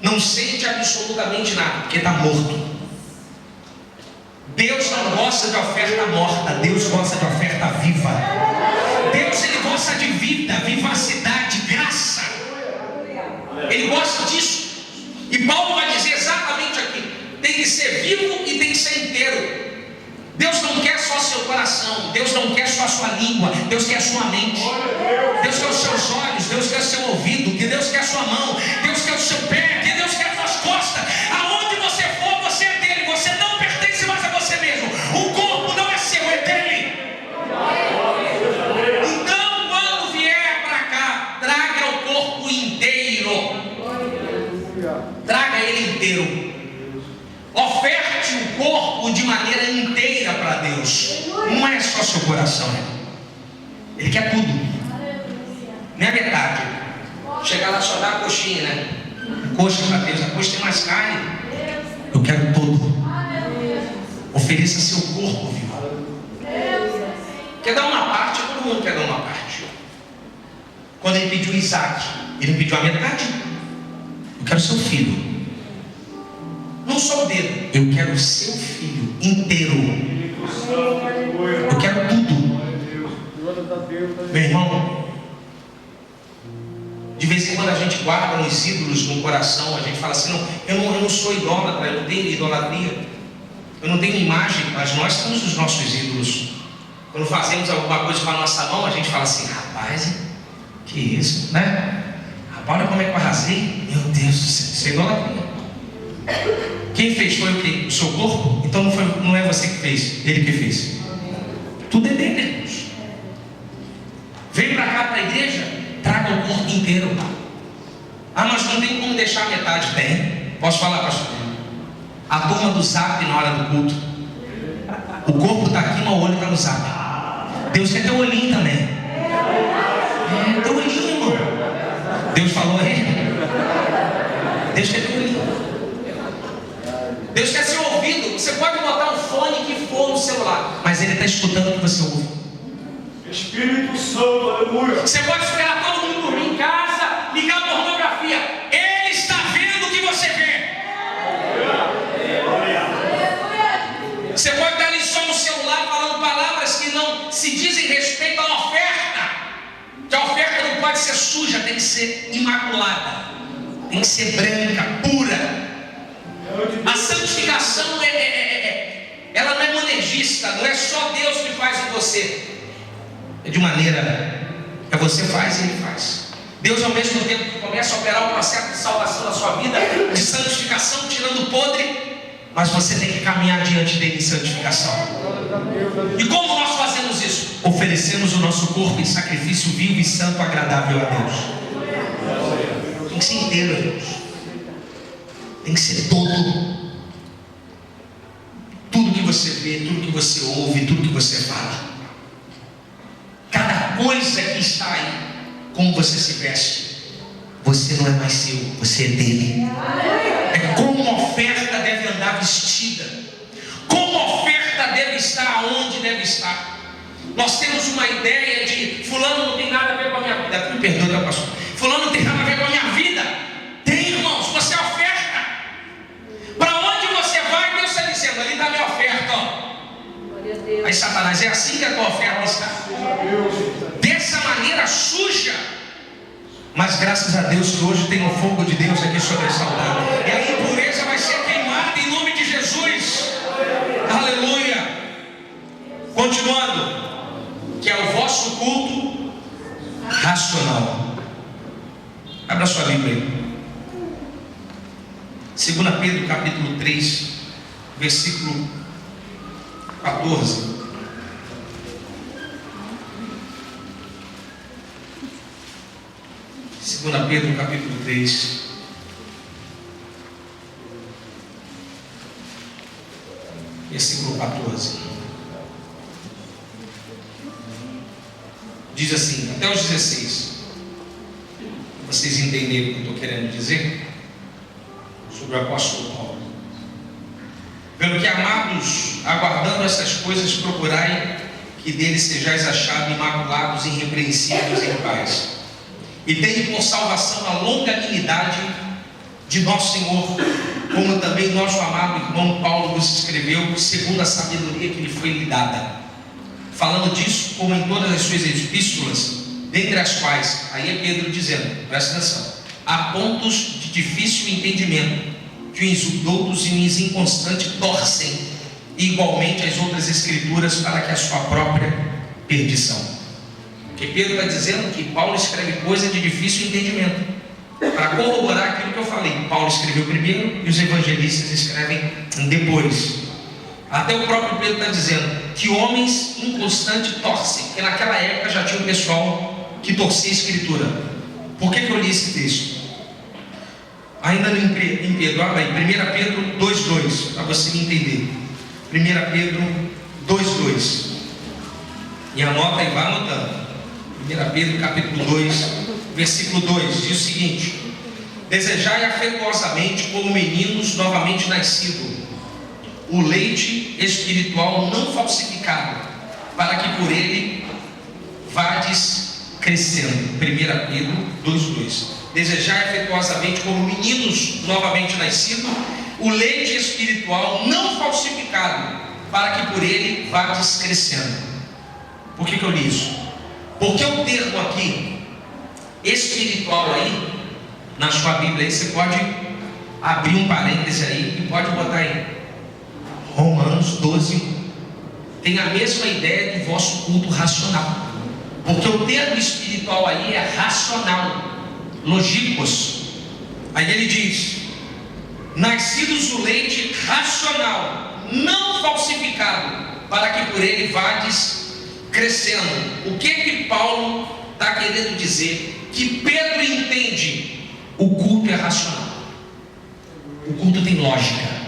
Não sente absolutamente nada, porque está morto. Deus não gosta de oferta morta, Deus gosta de oferta viva. Deus, ele gosta de vida, vivacidade, graça. Ele gosta disso. E Paulo vai dizer exatamente aqui: tem que ser vivo e tem que ser inteiro. Deus não quer só seu coração, Deus não quer só a sua língua, Deus quer a sua mente, Deus quer os seus olhos, Deus quer o seu ouvido, Deus quer a sua mão, Deus quer o seu pé, Deus quer as suas costas. Aonde você for, você é dele, você não pertence mais a você mesmo. O corpo não é seu, é dele. Então, quando vier para cá, traga o corpo inteiro. Traga ele inteiro. Oferte o corpo de maneira inteira para Deus. Não é só seu coração, né? Ele quer tudo. Não é metade. Chegar lá só dá a coxinha, né? Coxa para Deus, a coxa tem mais carne. Eu quero tudo. Ofereça seu corpo, viu? Quer dar uma parte? Todo mundo quer dar uma parte. Quando ele pediu Isaac, ele pediu a metade. Eu quero seu filho. Não só o dedo, eu quero o seu filho inteiro. Eu quero tudo. Meu irmão, de vez em quando a gente guarda uns ídolos no coração. A gente fala assim: não, eu não sou idólatra, eu não tenho idolatria, eu não tenho imagem, mas nós temos os nossos ídolos. Quando fazemos alguma coisa com a nossa mão, a gente fala assim: rapaz, que isso, né? Rapaz, olha como é que eu arrasei. Meu Deus do céu, isso é idolatria. Quem fez foi o quê? O seu corpo? Então não é você que fez, ele que fez. Tudo é dele, irmãos. Vem para cá, para a igreja, traga o corpo inteiro. Ah, mas não tem como deixar a metade. Tem. Posso falar, pastor? A turma do zap na hora do culto. O corpo está aqui, mas o olho está no zap. Deus quer ter o olhinho também. É, teu olhinho, irmão. Deus falou aí. Deus quer ter o olhinho. Deus quer ser ouvido. Você pode botar um fone que for no celular, mas ele está escutando o que você ouve. Espírito Santo, aleluia. Você pode esperar todo mundo dormir em casa, ligar a pornografia. Ele está vendo o que você vê. Você pode estar ali só no celular falando palavras que não se dizem respeito à oferta. Que a oferta não pode ser suja, tem que ser imaculada, tem que ser branca, pura. A santificação ela não é monergista, não é só Deus que faz em você. É de maneira que você faz e ele faz. Deus, ao mesmo tempo que começa a operar o processo de salvação na sua vida, de santificação, tirando o podre, mas você tem que caminhar diante dele em santificação. E como nós fazemos isso? Oferecemos o nosso corpo em sacrifício vivo e santo, agradável a Deus. Tem que ser inteiro, irmãos. Tem que ser todo. Tudo que você vê, tudo que você ouve, tudo que você fala, cada coisa que está aí, como você se veste, você não é mais seu, você é dele. É como a oferta deve andar vestida, como a oferta deve estar onde deve estar. Nós temos uma ideia de fulano não tem nada a ver com a minha vida. Me perdoa, pastor. Fulano não tem nada a ver com a minha vida. Tem, irmãos, você é oferta. Para onde você vai, Deus está dizendo: ali está a minha oferta, ó. Aí Satanás: é assim que a tua oferta está, dessa maneira suja. Mas graças a Deus que hoje tem o fogo de Deus aqui sobre essa altar, e a impureza vai ser queimada. Levanta em nome de Jesus. Aleluia. Continuando. Que é o vosso culto racional. Abra sua Bíblia aí. 2 Pedro capítulo 3, versículo 14. Segunda Pedro capítulo 3, versículo 14. Diz assim, até os 16. Para vocês entenderem o que eu estou querendo dizer sobre o apóstolo Paulo. Pelo que, amados, aguardando essas coisas, procurai que dele sejais achados imaculados, irrepreensíveis em paz. E tende por salvação a longanimidade de nosso Senhor, como também nosso amado irmão Paulo vos escreveu, segundo a sabedoria que lhe foi lhe dada. Falando disso, como em todas as suas epístolas, dentre as quais, aí é Pedro dizendo, presta atenção, há pontos de difícil entendimento, que os doutos e os inconstantes torcem, e igualmente as outras escrituras, para que a sua própria perdição. Porque Pedro está dizendo que Paulo escreve coisa de difícil entendimento, para corroborar aquilo que eu falei. Paulo escreveu primeiro e os evangelistas escrevem depois. Até o próprio Pedro está dizendo que homens inconstantes torcem, porque naquela época já tinha um pessoal que torcia a escritura. Por que eu li esse texto? Ainda em Pedro, abra aí, 1 Pedro 2,2, para você me entender. 1 Pedro 2,2. E anota e vai anotando. 1 Pedro capítulo 2, versículo 2, diz o seguinte: desejai afetuosamente como meninos novamente nascidos o leite espiritual não falsificado, para que por ele vades crescendo. 1 Pedro 2,2. Desejai afetuosamente como meninos novamente nascidos o leite espiritual não falsificado, para que por ele vades crescendo. Por que eu li isso? Porque o termo aqui espiritual aí na sua Bíblia aí, você pode abrir um parêntese aí e pode botar aí Romanos 12, tem a mesma ideia do vosso culto racional. Porque o termo espiritual aí é racional, logicos. Aí ele diz: nascidos do leite racional, não falsificado, para que por ele vades crescendo. O que Paulo está querendo dizer? Que Pedro entende: o culto é racional, o culto tem lógica.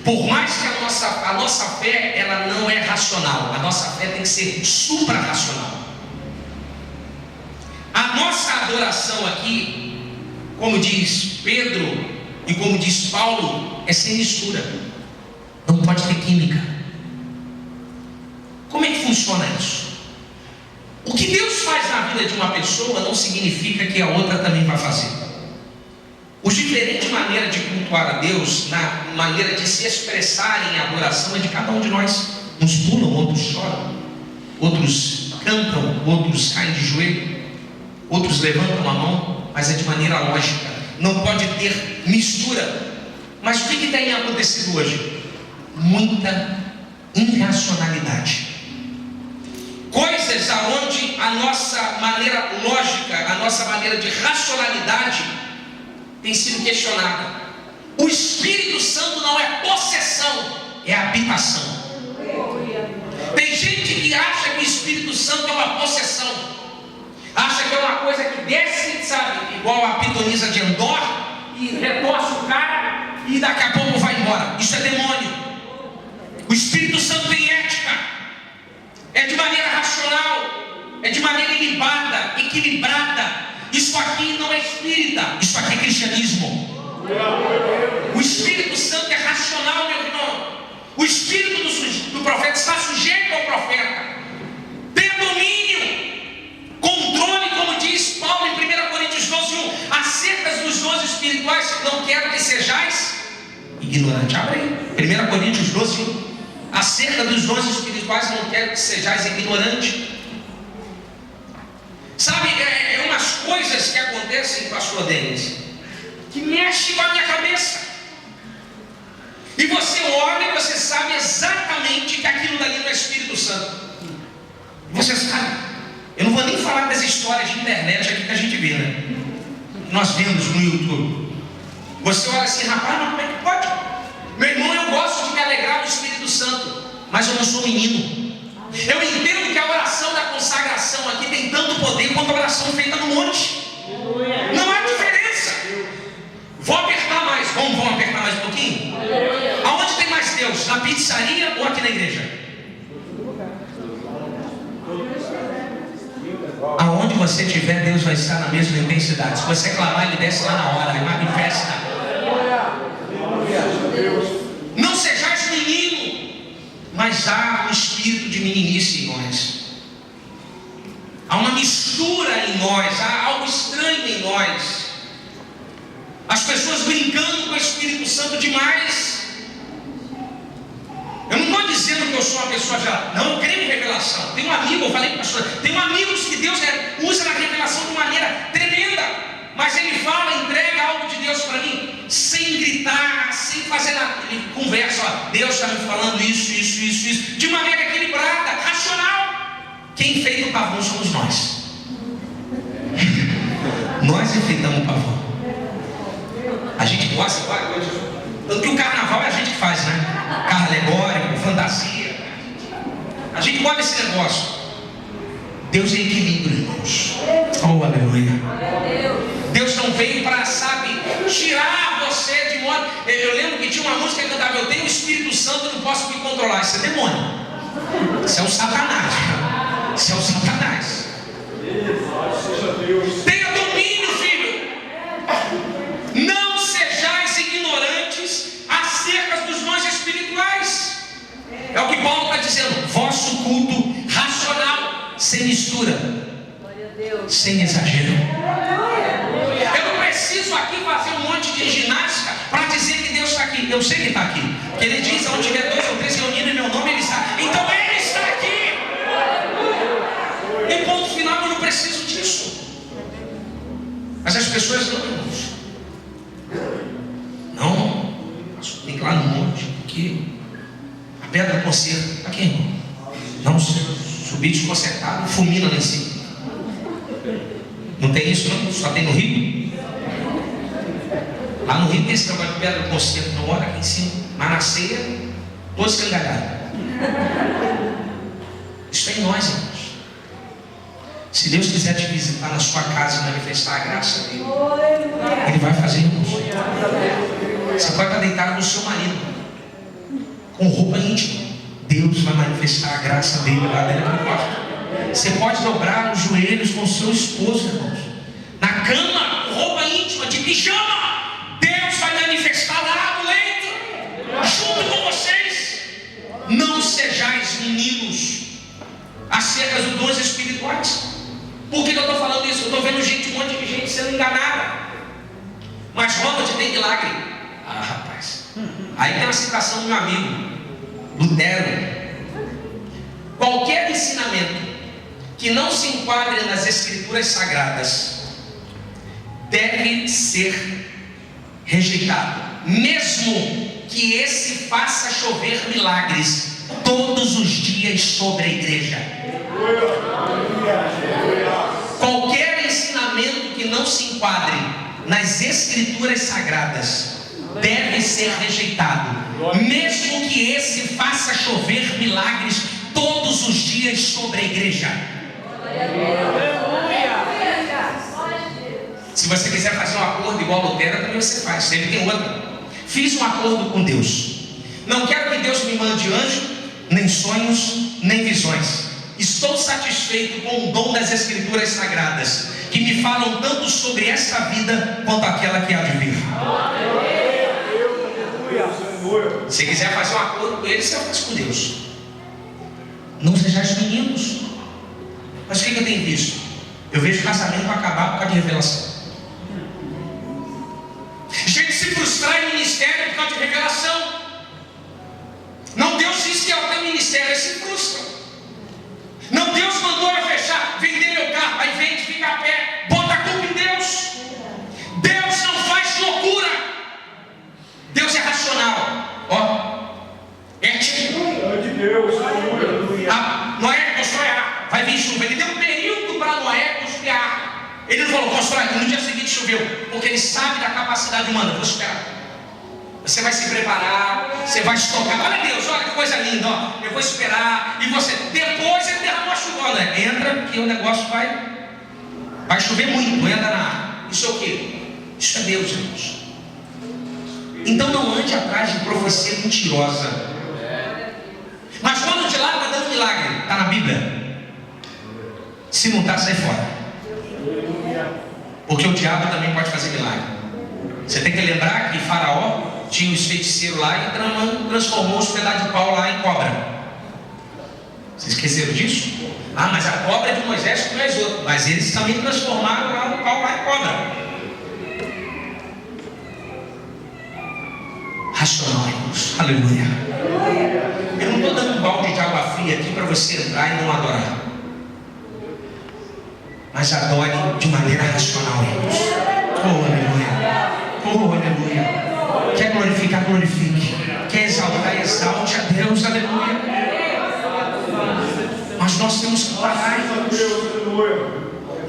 Por mais que a nossa fé ela não é racional, a nossa fé tem que ser supra-racional. A nossa adoração aqui, como diz Pedro e como diz Paulo, é sem mistura, não pode ter química. Como é que funciona isso? O que Deus faz na vida de uma pessoa não significa que a outra também vai fazer. As diferentes maneiras de cultuar a Deus, na maneira de se expressar em adoração, é de cada um de nós. Uns pulam, outros choram, outros cantam, outros caem de joelho, outros levantam a mão, mas é de maneira lógica, não pode ter mistura. Mas o que tem acontecido hoje? Muita irracionalidade, coisas aonde a nossa maneira lógica, a nossa maneira de racionalidade tem sido questionada. O Espírito Santo não é possessão, é habitação. Tem gente que acha que o Espírito Santo é uma possessão, acha que é uma coisa que desce, sabe, igual a pitonisa de Endor, e retorce o cara e daqui a pouco vai embora. Isso é demônio. O Espírito Santo tem ética, é de maneira racional, é de maneira ilibada, equilibrada. Isso aqui não é espírita, isso aqui é cristianismo. O Espírito Santo é racional, meu irmão. O espírito do profeta está sujeito ao profeta. Tem domínio, controle, como diz Paulo em 1 Coríntios 12:1, acerca dos dons espirituais, não quero que sejais ignorantes. Abre aí, 1 Coríntios 12:1. Acerca dos dons espirituais, não quero que sejais ignorantes. Sabe, é umas coisas que acontecem, pastor Denis, que mexe com a minha cabeça. E você olha e você sabe exatamente que aquilo dali não é Espírito Santo. Você sabe. Eu não vou nem falar das histórias de internet aqui que a gente vê, né? Que nós vemos no YouTube. Você olha assim, rapaz, mas como é que pode? Meu irmão, eu gosto de me alegrar no Espírito Santo, mas eu não sou menino. Eu entendo que a oração da consagração aqui tem tanto poder quanto a oração feita no monte. Não há diferença. Vou apertar mais. Vamos apertar mais um pouquinho? Aonde tem mais Deus? Na pizzaria ou aqui na igreja? Aonde você estiver, Deus vai estar na mesma intensidade. Se você clamar, Ele desce lá na hora, Ele manifesta. Não sejais menino, mas há um espírito de meninice em nós. Há uma mistura em nós, há algo estranho em nós. As pessoas brincando com o Espírito Santo demais. Eu não estou dizendo que eu sou uma pessoa já. Não, eu creio em revelação. Tem um amigo, eu falei para o pastor, tem amigos que Deus usa na revelação de maneira tremenda. Mas ele fala, entrega algo de Deus para mim, sem gritar, sem fazer nada. Ele conversa, ó, Deus está me falando isso, de maneira equilibrada, racional. Quem enfeita o pavão somos nós. Nós enfeitamos o pavão. A gente gosta, tanto que o carnaval é a gente que faz, né? Carro alegórico, fantasia. A gente gosta desse negócio. Deus é equilíbrio, irmãos. Oh, aleluia. Deus não veio para, tirar você de modo. Eu lembro que tinha uma música que cantava: eu tenho o Espírito Santo, eu não posso me controlar. Isso é demônio. Isso é o Satanás. Isso é o Satanás. Tenha domínio, filho. Não sejais ignorantes acerca dos dons espirituais. É o que Paulo está dizendo. Vosso culto racional, sem mistura, sem exagero. Eu não preciso aqui fazer um monte de ginástica para dizer que Deus está aqui. Eu sei que está aqui, porque Ele diz: onde tiver 2 ou 3 reunidos em meu nome, Ele está. Então Ele está aqui. E ponto final, eu não preciso disso. Mas as pessoas não, irmãos. Não, tem que ir lá no monte, porque a pedra do concerto está aqui, irmão. Não, subir desconcertado, fulmina lá em cima. Não tem isso, não? Só tem no Rio. Lá no Rio tem esse trabalho de pedra do concerto, não mora aqui em cima. Mas na ceia, todos escangalhados. Isso é em nós, irmãos. Se Deus quiser te visitar na sua casa e manifestar a graça dele, Ele vai fazer, irmãos. Você pode estar deitado no seu marido, com roupa íntima. Deus vai manifestar a graça dele lá dentro do quarto. Você pode dobrar os joelhos com o seu esposo, irmãos, na cama, com roupa íntima, de pijama. Deus vai manifestar lá no leito, junto com vocês. Não sejais meninos acerca dos dons espirituais. Por que eu estou falando isso? Eu estou vendo um monte de gente sendo enganada. Mas Robert tem milagre. Ah, rapaz. Aí tem uma citação do meu amigo Lutero: qualquer ensinamento que não se enquadre nas Escrituras Sagradas deve ser rejeitado, mesmo que esse faça chover milagres todos os dias sobre a igreja. Qualquer ensinamento que não se enquadre nas Escrituras Sagradas deve ser rejeitado, mesmo que esse faça chover milagres todos os dias sobre a igreja. Se você quiser fazer um acordo igual a Lutero, também você faz. Sempre tem outro. Fiz um acordo com Deus. Não quero que Deus me mande anjo, nem sonhos, nem visões. Estou satisfeito com o dom das Escrituras Sagradas, que me falam tanto sobre esta vida quanto aquela que há de vir. Se quiser fazer um acordo com Ele, você faz com Deus. Não sejais meninos. Mas o que eu tenho visto? Eu vejo casamento acabar por causa de revelação. Gente se frustrar em ministério por causa de revelação. Não, Deus disse que ela tem ministério, aí se frustra. Não, Deus mandou eu fechar, vender meu carro, aí vende, fica a pé, bota a culpa em Deus. Deus não faz loucura. Deus é racional. Ó, chuva. Ele deu um período para Noé construir a arca. Ele não falou, constrói, no dia seguinte choveu, porque ele sabe da capacidade humana. Vou esperar. Você vai se preparar, você vai estocar. Olha Deus, olha que coisa linda, ó. Eu vou esperar. E você, depois ele derramou a chuva, né? Entra que o negócio vai chover muito, entra na água. Isso é o quê? Isso é Deus, irmãos. Então não ande atrás de profecia mentirosa. Mas quando de lá está dando milagre, está na Bíblia. Se não está, sai fora. Porque o diabo também pode fazer milagre. Você tem que lembrar que Faraó tinha os feiticeiros lá e transformou os pedaços de pau lá em cobra. Vocês esqueceram disso? Ah, mas a cobra é de Moisés que não é outro. Mas eles também transformaram lá o pau lá em cobra. Racional, irmãos. Aleluia. Eu não estou dando um balde de água fria aqui para você entrar e não adorar. Mas adore de maneira racional, irmãos. Oh, aleluia. Oh, aleluia. Quer glorificar, glorifique. Quer exaltar, exalte a Deus. Aleluia. Mas nós temos que parar, irmãos.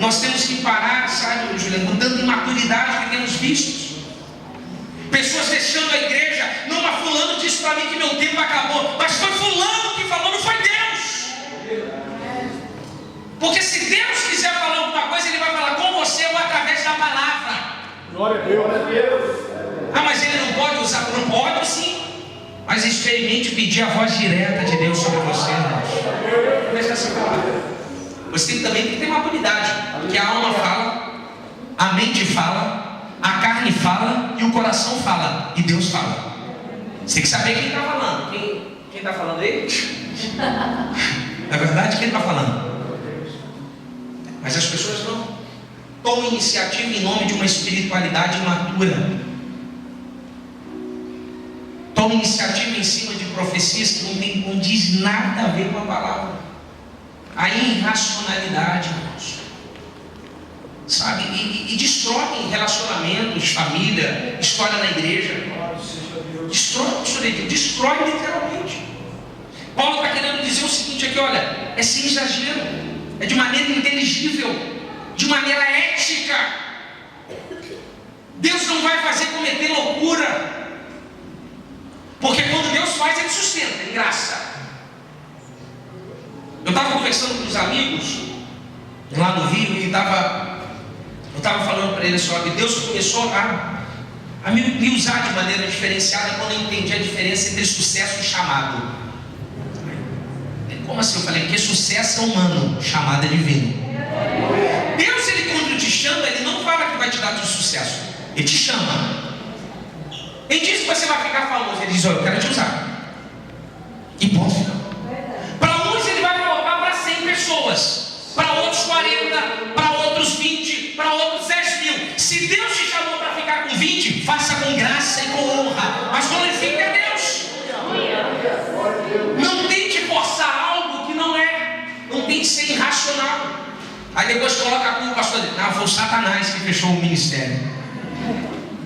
Nós temos que parar, sabe, Juliano, dando imaturidade que temos visto. Pessoas deixando a igreja. Não, mas fulano disse para mim que meu tempo acabou. Mas foi fulano que falou, não foi Deus. Porque se Deus quiser falar alguma coisa, Ele vai falar com você ou através da palavra. Glória a Deus. Ah, mas Ele não pode usar. Não pode sim. Mas experimente pedir a voz direta de Deus sobre você, irmãos. Presta essa palavra. Você também tem que ter maturidade. Porque a alma fala, a mente fala, a carne fala e o coração fala. E Deus fala. Você tem que saber quem está falando. Quem está falando aí? Na verdade, quem está falando? Mas as pessoas não tomam iniciativa em nome de uma espiritualidade imatura. Tomam iniciativa em cima de profecias que não diz nada a ver com a palavra. A irracionalidade, irmãos. Sabe? E destroem relacionamentos, família, história na igreja. Destrói literalmente. Paulo está querendo dizer o seguinte aqui, olha, é sem exagero. É de maneira inteligível, de maneira ética. Deus não vai fazer cometer loucura, porque quando Deus faz, Ele sustenta, em graça. Eu estava conversando com os amigos lá no Rio e eu estava falando para eles sobre Deus começou a me usar de maneira diferenciada quando eu entendi a diferença entre sucesso e chamado. Como assim? Eu falei que sucesso é humano, chamada é divino. Deus, Ele quando te chama, Ele não fala que vai te dar teu sucesso. Ele te chama. Ele diz que você vai ficar famoso. Ele diz, olha, eu quero te usar. E ponto final. Para uns Ele vai colocar para 100 pessoas. Para outros 40. Para outros 20. Para outros 10 mil. Se Deus te chamou para ficar com 20, faça com graça e com honra. Mas glorifique a Deus. Não tente forçar algo que não é. Não tem que ser irracional. Aí depois coloca a culpa, pastor. Ah, foi o Satanás que fechou o ministério.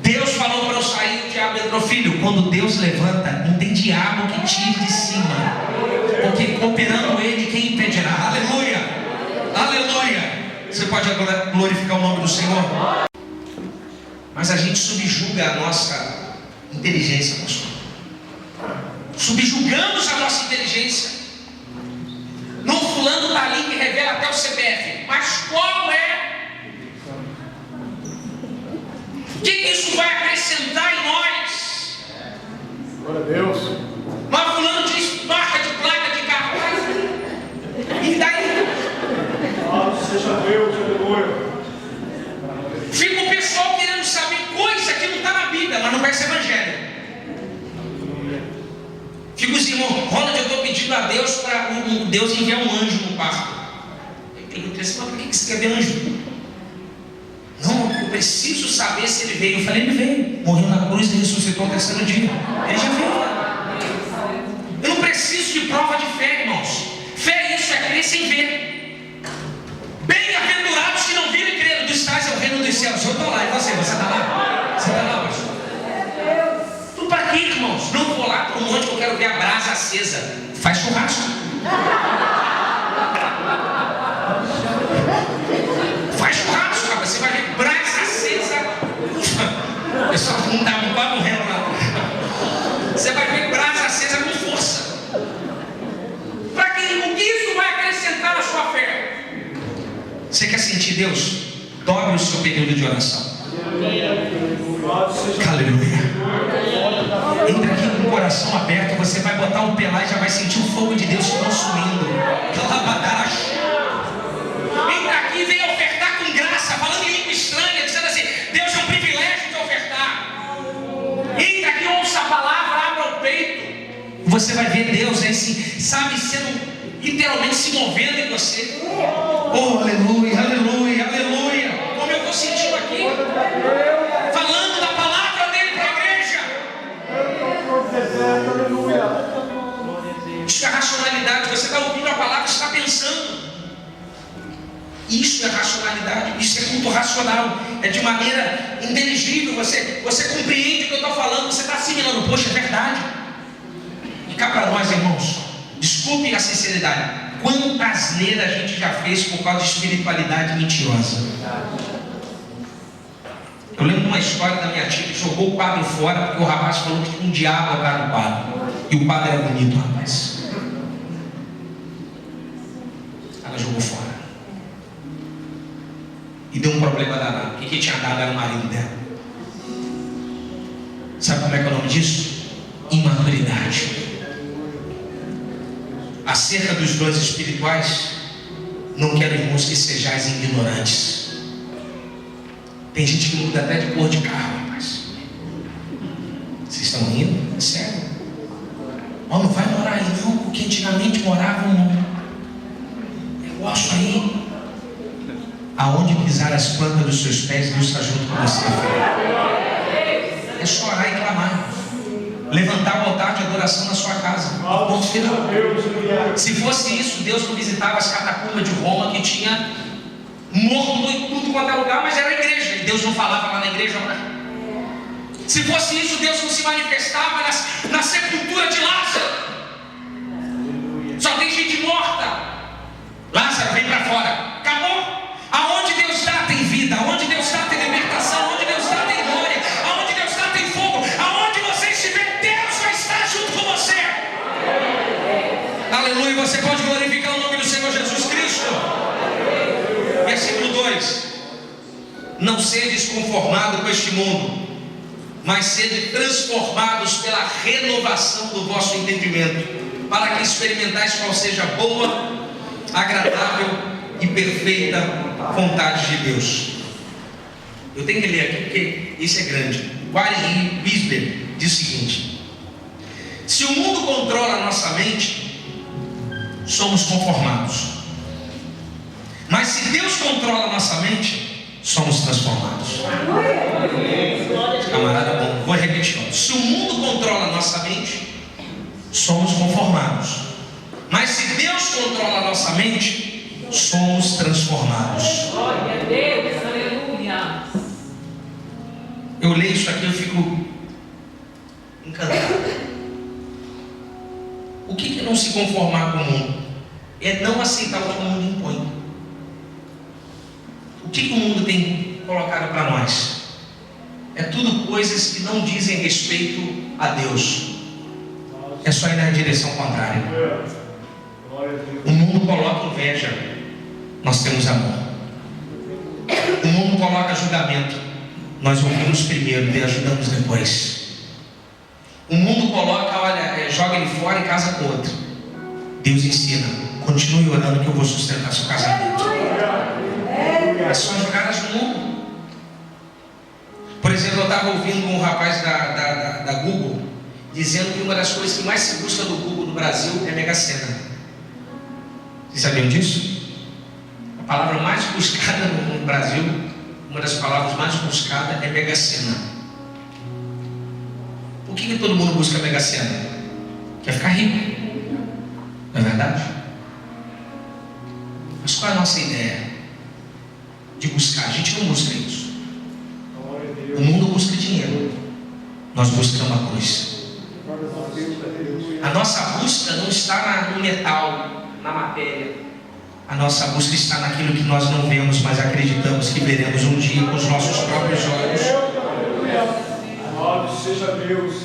Deus falou para eu sair, o diabo entrou. Filho, quando Deus levanta, não tem diabo que tire de cima. Porque cooperando Ele, quem impedirá? Aleluia! Aleluia! Você pode agora glorificar o nome do Senhor? Mas a gente subjuga a nossa inteligência, pastor. Subjugamos a nossa inteligência. Não, fulano está ali que revela até o CPF. Mas qual é? O que isso vai acrescentar em nós? Glória a Deus. Mas fulano diz marca de placa de carro. E daí? Louvado seja Deus, aleluia. Fica o pessoal querendo saber coisa que não está na Bíblia, mas não conhece o Evangelho. Fica os irmãos, Ronald, eu estou pedindo a Deus para Deus enviar um anjo no quarto. Eu perguntei assim, mas por que você quer ver anjo? Não, eu preciso saber se ele veio. Eu falei, ele veio. Morreu na cruz e ressuscitou no terceiro dia. Ele já veio. Eu não preciso de prova de fé, irmãos. Fé é isso, é crer sem ver. Bem-aventurados que não viram e creram. Dos tais é o reino dos céus. Eu estou lá, e você está lá? Você está lá, pastor? Para quê, irmãos? Não vou lá para um monte que eu quero ver a brasa acesa. Faz churrasco. pessoal não está quase morrendo lá. Você vai ver brasa acesa com força. Para que o que isso vai acrescentar na sua fé? Você quer sentir Deus? Dobre o seu período de oração. Aleluia. Entra aqui com o coração aberto. Você vai botar o pé lá e já vai sentir o fogo de Deus te consumindo. Entra aqui e vem ofertar com graça, falando em língua estranha, dizendo assim: Deus é um privilégio de ofertar. Entra aqui, ouça a palavra, abra o peito. Você vai ver Deus aí, sabe, sendo literalmente se movendo em você. Oh, aleluia, aleluia, aleluia. Como eu estou sentindo aqui, falando da palavra dele para a igreja. Isso é racionalidade. Você está ouvindo a palavra e está pensando. Isso é racionalidade. Isso é culto racional. É de maneira inteligível. Você compreende o que eu estou falando. Você está assimilando. Poxa, é verdade. E cá para nós, irmãos, desculpe a sinceridade. Quanta asneira a gente já fez por causa de espiritualidade mentirosa. Eu lembro de uma história da minha tia que jogou o quadro fora porque o rapaz falou que tinha um diabo atrás do quadro. E o quadro era bonito, rapaz. Ela jogou fora. E deu um problema danado. O que tinha dado era o marido dela. Sabe como é que é o nome disso? Imaturidade. Acerca dos dons espirituais, não quero, irmãos, que sejais ignorantes. Tem gente que muda até de cor de carro, rapaz. Vocês estão rindo? É sério? Oh, não vai morar aí não, porque antigamente moravam um negócio aí. Aonde pisar as plantas dos seus pés, Deus está junto com você. É chorar e clamar. Levantar o altar de adoração na sua casa. Ponto final. Se fosse isso, Deus não visitava as catacumbas de Roma, que tinha morto em tudo quanto é lugar, mas era a igreja. E Deus não falava lá na igreja, né? Se fosse isso, Deus não se manifestava na sepultura de Lázaro. Só tem gente morta. Lázaro, vem para fora. Acabou. Aonde Deus está tem vida. Aonde Deus está tem libertação. Aonde Deus está tem glória. Aonde Deus está tem fogo. Aonde você estiver, Deus vai estar junto com você. Aleluia. Você pode glorificar o nome do Senhor Jesus Cristo. Versículo 2: Não sedes conformados com este mundo, mas sede transformados pela renovação do vosso entendimento, para que experimentais qual seja a boa, agradável e perfeita vontade de Deus. Eu tenho que ler aqui porque isso é grande. Warren Wisber diz o seguinte: se o mundo controla a nossa mente, somos conformados. Mas se Deus controla a nossa mente, somos transformados. Camarada bom, vou repetir. Se o mundo controla a nossa mente, somos conformados. Mas se Deus controla a nossa mente, somos transformados. Glória a Deus, aleluia. Eu leio isso aqui, eu fico encantado. O que é não se conformar com o mundo? É não aceitar o que o mundo impõe. O que o mundo tem colocado para nós? É tudo coisas que não dizem respeito a Deus. É só ir na direção contrária. O mundo coloca inveja, nós temos amor. O mundo coloca julgamento, nós ouvimos primeiro e ajudamos depois. O mundo coloca, olha, joga ele fora e casa com outro. Deus ensina: continue orando que eu vou sustentar seu casamento. É só jogadas no mundo. Por exemplo, eu estava ouvindo um rapaz da Google dizendo que uma das coisas que mais se busca no Google no Brasil é Mega Sena. Vocês sabiam disso? A palavra mais buscada no Brasil, uma das palavras mais buscadas é Mega Sena. Por que todo mundo busca Mega Sena? Quer ficar rico. Não é verdade? Mas qual é a nossa ideia de buscar? A gente não busca isso. O mundo busca dinheiro. Nós buscamos a cruz. A nossa busca não está no metal, na matéria. A nossa busca está naquilo que nós não vemos, mas acreditamos que veremos um dia com os nossos próprios olhos. Louvado seja Deus.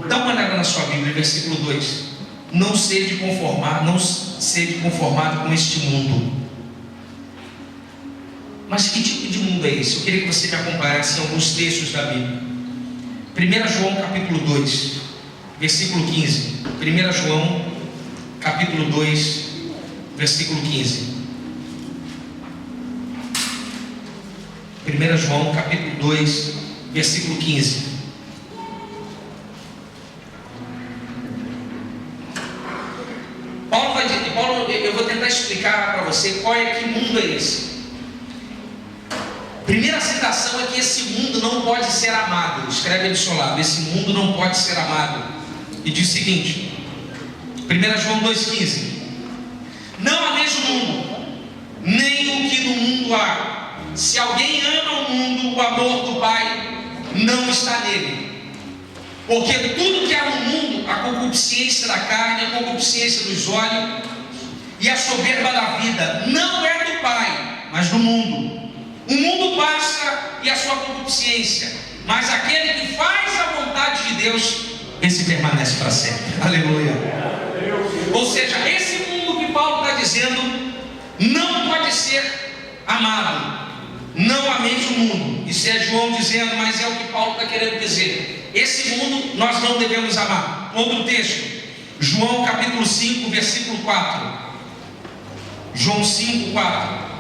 Dá uma olhada na sua Bíblia, versículo 2. Não sede conformado com este mundo. Mas que tipo de mundo é esse? Eu queria que você me acompanhasse em alguns textos da Bíblia. 1 João capítulo 2, versículo 15. 1 João capítulo 2, versículo 15. 1 João capítulo 2, versículo 15. Paulo, eu vou tentar explicar para você que mundo é esse. Primeira citação é que esse mundo não pode ser amado. Escreve aí do seu lado: esse mundo não pode ser amado. E diz o seguinte, 1 João 2,15: não ameis o mundo, nem o que no mundo há. Se alguém ama o mundo, o amor do Pai não está nele. Porque tudo que há no mundo, a concupiscência da carne, a concupiscência dos olhos e a soberba da vida, não é do Pai, mas do mundo. O mundo passa e a sua concupiscência, mas aquele que faz a vontade de Deus, esse permanece para sempre. Aleluia. Ou seja, esse mundo que Paulo está dizendo não pode ser amado. Não ameis o mundo. Isso é João dizendo, mas é o que Paulo está querendo dizer. Esse mundo nós não devemos amar. Outro texto, João capítulo 5, versículo 4. João 5, 4.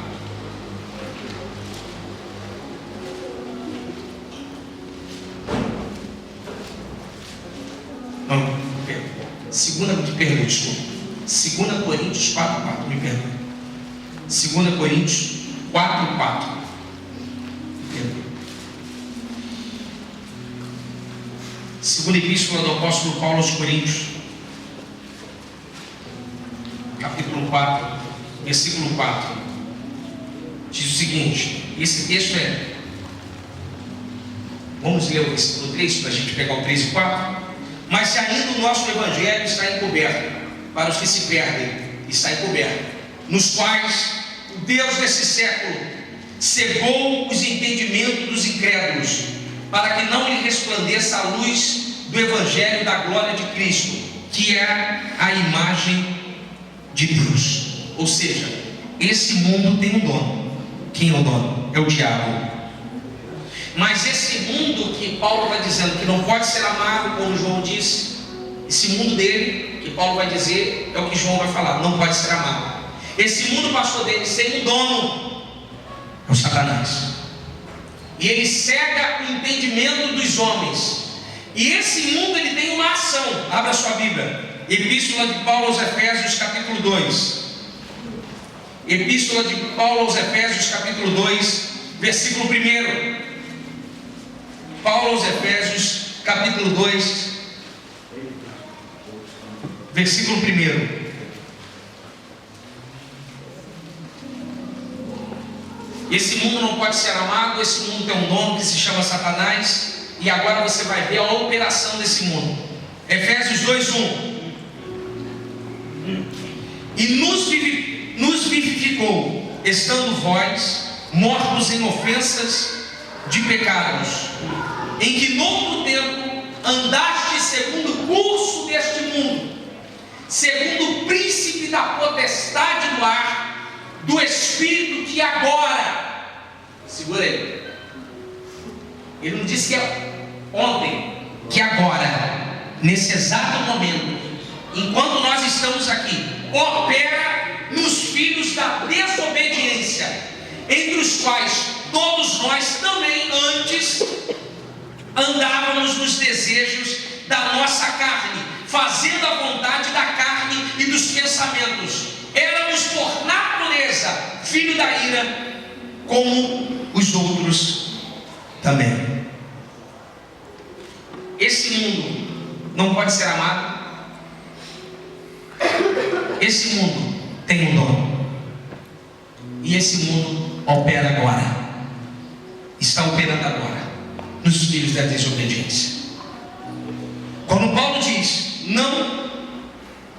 Não, perdão, desculpa. 2 Coríntios 4, 4, me perdoe. 2 Coríntios 4, 4. Segunda epístola do apóstolo Paulo aos Coríntios, capítulo 4, versículo 4. Diz o seguinte, esse texto vamos ler o versículo 3 para a gente pegar o 3 e 4. Mas se ainda o nosso evangelho está encoberto, para os que se perdem, está encoberto, nos quais o Deus desse século cegou os entendimentos dos incrédulos, para que não lhe resplandeça a luz do evangelho da glória de Cristo, que é a imagem de Deus. Ou seja, esse mundo tem um dono. Quem é o dono? É o diabo. Mas esse mundo que Paulo vai dizendo que não pode ser amado, como João disse, esse mundo dele, que Paulo vai dizer, é o que João vai falar, não pode ser amado. Esse mundo, pastor dele, sem um dono, é o Satanás. E ele cega o entendimento dos homens. E esse mundo, ele tem uma ação. Abra sua Bíblia, Epístola de Paulo aos Efésios, capítulo 2. Epístola de Paulo aos Efésios, capítulo 2, versículo 1. Paulo aos Efésios, capítulo 2, versículo 1. Esse mundo não pode ser amado, esse mundo tem um dono que se chama Satanás, e agora você vai ver a operação desse mundo. Efésios 2:1. E nos vivificou, estando vós mortos em ofensas de pecados, em que noutro tempo andaste segundo o curso deste mundo, segundo o príncipe da potestade do ar, do Espírito que agora, segura aí, ele não disse que é ontem, que agora, nesse exato momento, enquanto nós estamos aqui, opera nos filhos da desobediência, entre os quais todos nós também antes andávamos nos desejos da nossa carne, fazendo a vontade da carne e dos pensamentos. Éramos por natureza filho da ira, como os outros também. Esse mundo não pode ser amado. Esse mundo tem um dono. E esse mundo opera agora. Está operando agora nos filhos da desobediência. Quando Paulo diz, não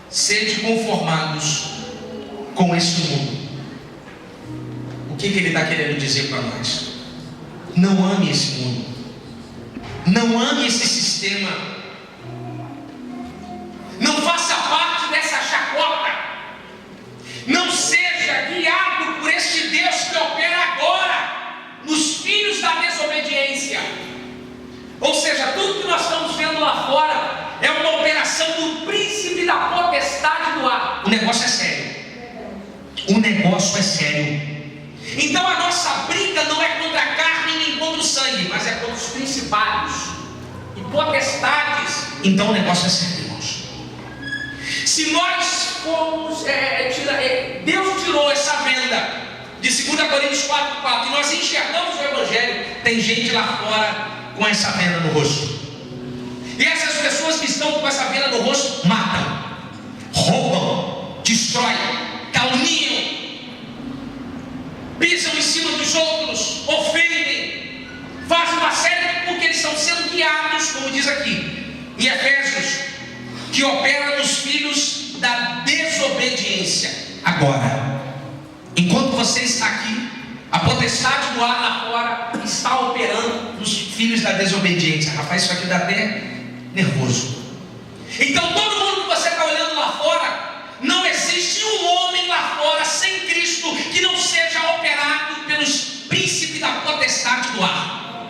sede conformados com este mundo, o que ele está querendo dizer para nós? Não ame esse mundo. Não ame esse sistema. Não faça parte dessa chacota. Não seja guiado por este Deus que opera agora nos filhos da desobediência. Ou seja, tudo que nós estamos vendo lá fora é uma operação do príncipe da potestade do ar. O negócio é sério. O negócio é sério. Então a nossa briga não é contra a carne nem contra o sangue, mas é contra os principados e potestades. Então o negócio é sério, irmãos. Se nós formos, Deus tirou essa venda de 2 Coríntios 4:4 e nós enxergamos o Evangelho, tem gente lá fora com essa venda no rosto. E essas pessoas que estão com essa venda no rosto matam, roubam, destroem, caluniam, pisam em cima dos outros, ofendem, fazem uma série, porque eles estão sendo guiados, como diz aqui em Efésios, que opera nos filhos da desobediência. Agora, enquanto você está aqui, a potestade do ar lá fora está operando nos filhos da desobediência. Rapaz, isso aqui dá até nervoso. Então todo mundo que você está olhando lá fora, não existe um homem lá fora sem Cristo que não seja operado pelos príncipes da potestade do ar.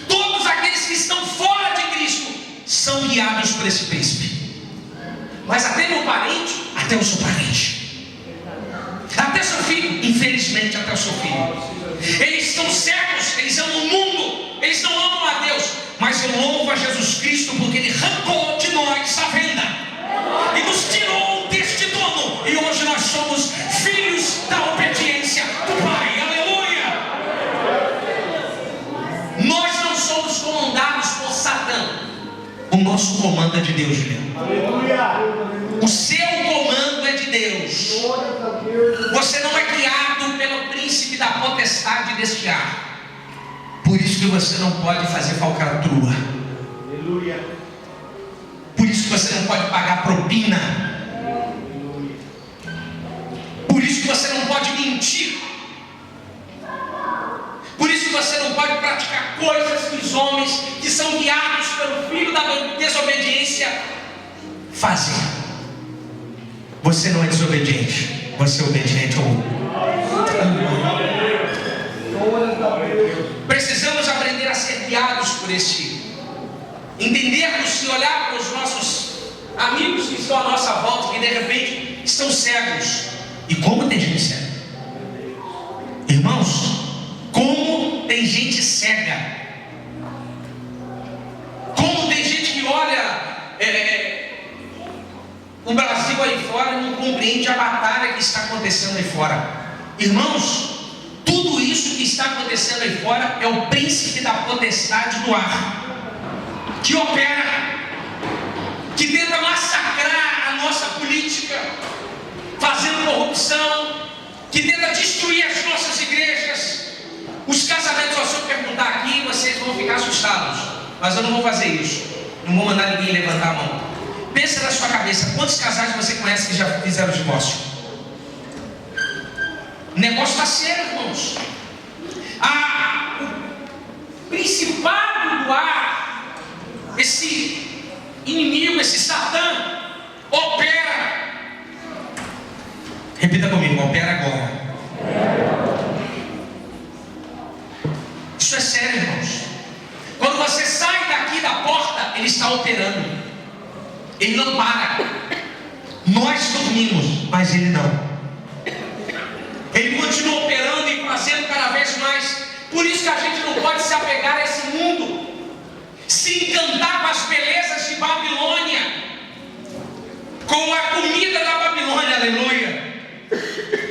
Todos aqueles que estão fora de Cristo são guiados por esse príncipe. Mas até meu parente, até o seu parente, até seu filho, infelizmente até o seu filho, eles estão cegos, eles amam o mundo, eles não amam a Deus. Mas eu louvo a Jesus Cristo porque Ele arrancou de nós a venda e nos tirou deste dono, e hoje nós somos filhos da obediência do Pai. Aleluia! Nós não somos comandados por Satã. O nosso comando é de Deus, Juliano. Aleluia! O seu comando é de Deus. Você não é guiado pelo príncipe da potestade deste ar. Por isso que você não pode fazer falcatrua. Aleluia! Por isso que você não pode pagar propina. Por isso que você não pode mentir. Por isso que você não pode praticar coisas que os homens que são guiados pelo filho da desobediência fazem. Você não é desobediente, você é obediente ao mundo. Precisamos aprender a ser guiados por este. Entendermos e olhar para os nossos amigos que estão à nossa volta, que de repente estão cegos. E como tem gente cega? Irmãos, como tem gente cega? Como tem gente que olha o Brasil aí fora e não compreende a batalha que está acontecendo aí fora. Irmãos, tudo isso que está acontecendo aí fora é o príncipe da potestade do ar, que opera, que tenta massacrar a nossa política, fazendo corrupção, que tenta destruir as nossas igrejas, os casamentos. Se eu perguntar aqui, vocês vão ficar assustados, mas eu não vou fazer isso, não vou mandar ninguém levantar a mão. Pensa na sua cabeça, quantos casais você conhece que já fizeram divórcio? O negócio está sério, irmãos. O principado do ar, esse inimigo, esse Satã, opera. Repita comigo, opera agora. Isso é sério, irmãos. Quando você sai daqui da porta, ele está operando. Ele não para. Nós dormimos, mas ele não. Ele continua operando e fazendo cada vez mais. Por isso que a gente não pode se apegar a esse mundo, se encantar com as belezas de Babilônia, com a comida da Babilônia, aleluia.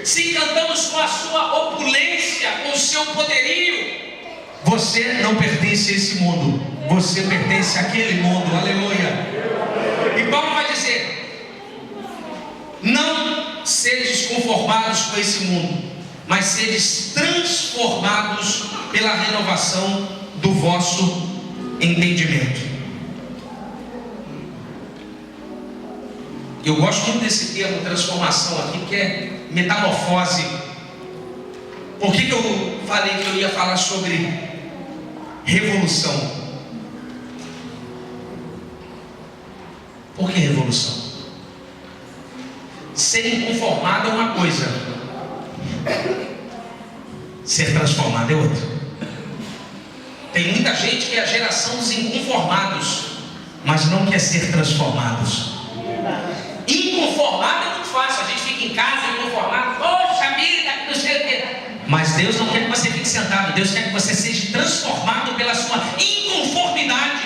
Se encantamos com a sua opulência, com o seu poderio, você não pertence a esse mundo, você pertence àquele mundo, aleluia. E Paulo vai dizer: não sedes conformados com esse mundo, mas sedes transformados pela renovação do vosso entendimento. Eu gosto muito desse termo transformação aqui, que é metamorfose. Por que eu falei que eu ia falar sobre revolução? Por que revolução? Ser inconformado é uma coisa, ser transformado é outra. Tem muita gente que é a geração dos inconformados, mas não quer ser transformados. Inconformado é muito fácil, a gente fica em casa inconformado, poxa vida, não sei o quê. Mas Deus não quer que você fique sentado, Deus quer que você seja transformado pela sua inconformidade.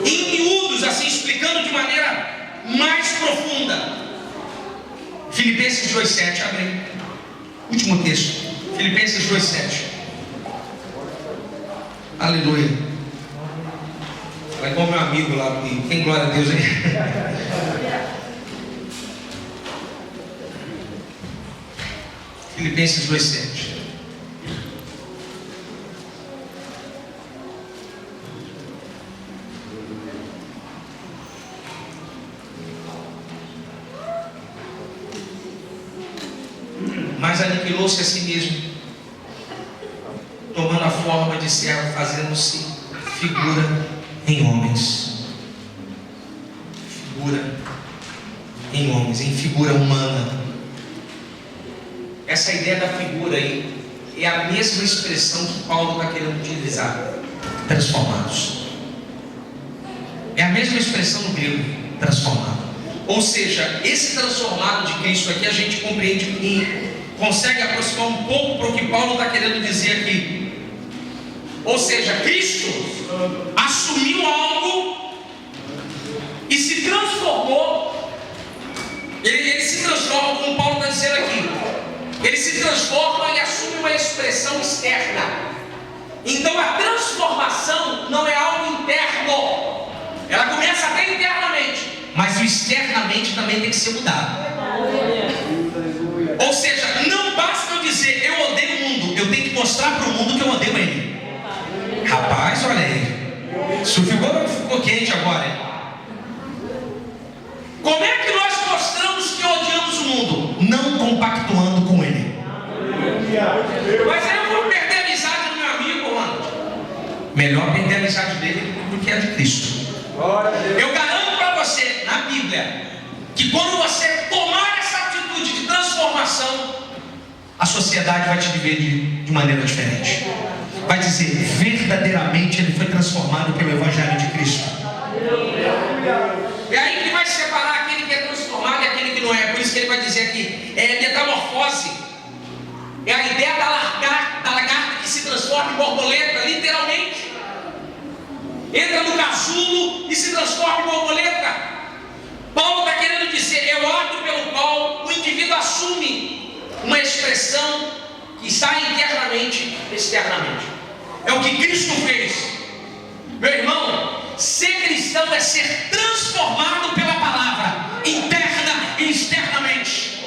Em miúdos, assim, explicando de maneira mais profunda. Filipenses 2,7, abre aí. Último texto, Filipenses 2,7. Aleluia. Fala igual meu amigo lá, tem glória a Deus aí. Filipenses 2,7. Mas aniquilou-se a si mesmo, tomando a forma de servo, fazendo-se figura em homens. Figura em homens, em figura humana. Essa ideia da figura aí é a mesma expressão que Paulo está querendo utilizar. Transformados. É a mesma expressão no grego, transformado. Ou seja, esse transformado de Cristo aqui a gente compreende e consegue aproximar um pouco para o que Paulo está querendo dizer aqui. Ou seja, Cristo assumiu algo e se transformou. Ele se transforma, como Paulo está dizendo aqui. Ele se transforma e assume uma expressão externa. Então a transformação não é algo interno. Ela começa até internamente, mas o externamente também tem que ser mudado. Ou seja, não basta eu dizer eu odeio o mundo, eu tenho que mostrar para o mundo que eu odeio ele. Rapaz, olha aí, isso ficou quente agora, hein? Como é que nós mostramos que odiamos o mundo? Não compactuando com ele. Mas eu vou perder a amizade do meu amigo, mano. Melhor perder a amizade dele do que a de Cristo. Eu garanto para você, na Bíblia, que quando você tomar essa atitude de transformação, a sociedade vai te ver de maneira diferente. Vai dizer, verdadeiramente ele foi transformado pelo Evangelho de Cristo. É aí que vai separar aquele que é transformado e aquele que não é. Por isso que ele vai dizer aqui, é metamorfose. É a ideia da lagarta que se transforma em borboleta, literalmente. Entra no casulo e se transforma em borboleta. Paulo está querendo dizer, é o ato pelo qual o indivíduo assume uma expressão que está internamente e externamente. É o que Cristo fez. Meu irmão, ser cristão é ser transformado pela palavra, interna e externamente.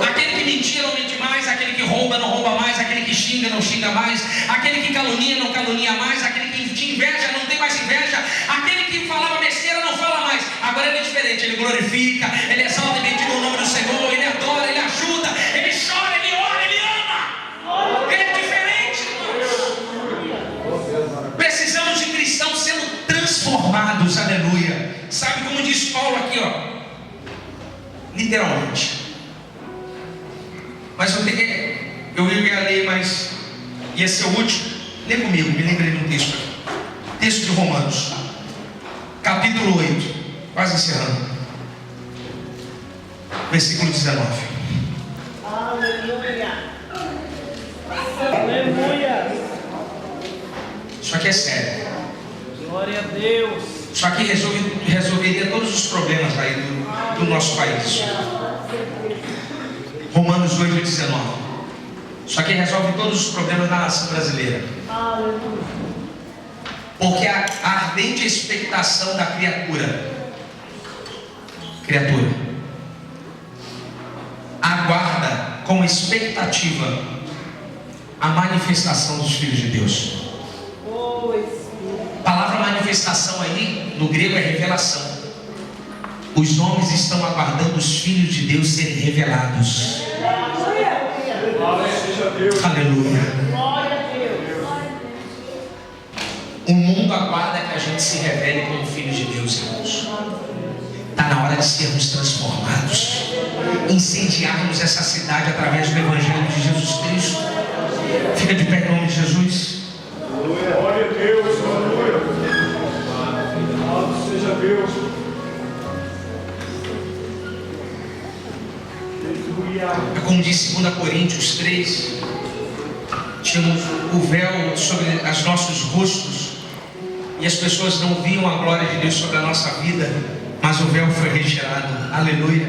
Aquele que mentia não mente mais, aquele que rouba não rouba mais, aquele que xinga não xinga mais, aquele que calunia não calunia mais, aquele que te inveja não tem mais inveja, aquele que falava besteira não fala mais. Agora ele é diferente, ele glorifica, ele exalta e bendiga o nome do Senhor, ele adora, ele ajuda, ele chora, ele ora, ele ama. Ele é diferente, irmãos. Precisamos de cristãos sendo transformados, aleluia. Sabe como diz Paulo aqui, ó? Literalmente. Mas eu ia ler, mas ia ser o último. Lê comigo, me lembrei de um texto. Texto de Romanos, capítulo 8, quase encerrando. Versículo 19. Aleluia. Aleluia. Isso aqui é sério. Glória a Deus. Isso aqui resolveria todos os problemas aí do nosso país. Romanos 8, 19. Isso aqui resolve todos os problemas da nação brasileira. Porque a ardente expectação da criatura aguarda com expectativa a manifestação dos filhos de Deus. A palavra manifestação aí no grego é revelação. Os homens estão aguardando os filhos de Deus serem revelados. Aleluia. O mundo aguarda que que a gente se revele como filhos de Deus, irmãos. Está na hora de sermos transformados, incendiarmos essa cidade através do Evangelho de Jesus Cristo. Fica de pé em nome de Jesus. Glória a Deus, aleluia. Louvado seja Deus. É como diz 2 Coríntios 3, tínhamos o véu sobre os nossos rostos e as pessoas não viam a glória de Deus sobre a nossa vida, mas o véu foi retirado, aleluia,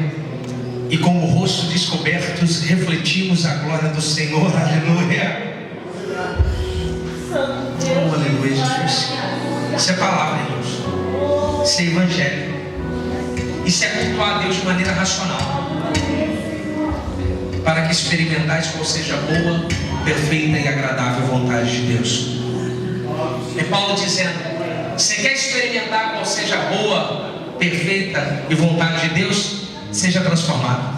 e com o rosto descoberto refletimos a glória do Senhor, aleluia. Oh, aleluia, Jesus. Isso é palavra, irmãos. Isso é evangelho. Isso é cultuar a Deus de maneira racional, para que experimentais qual seja a boa, perfeita e agradável vontade de Deus. É Paulo dizendo: você quer experimentar qual seja a boa, perfeita e vontade de Deus? Seja transformado.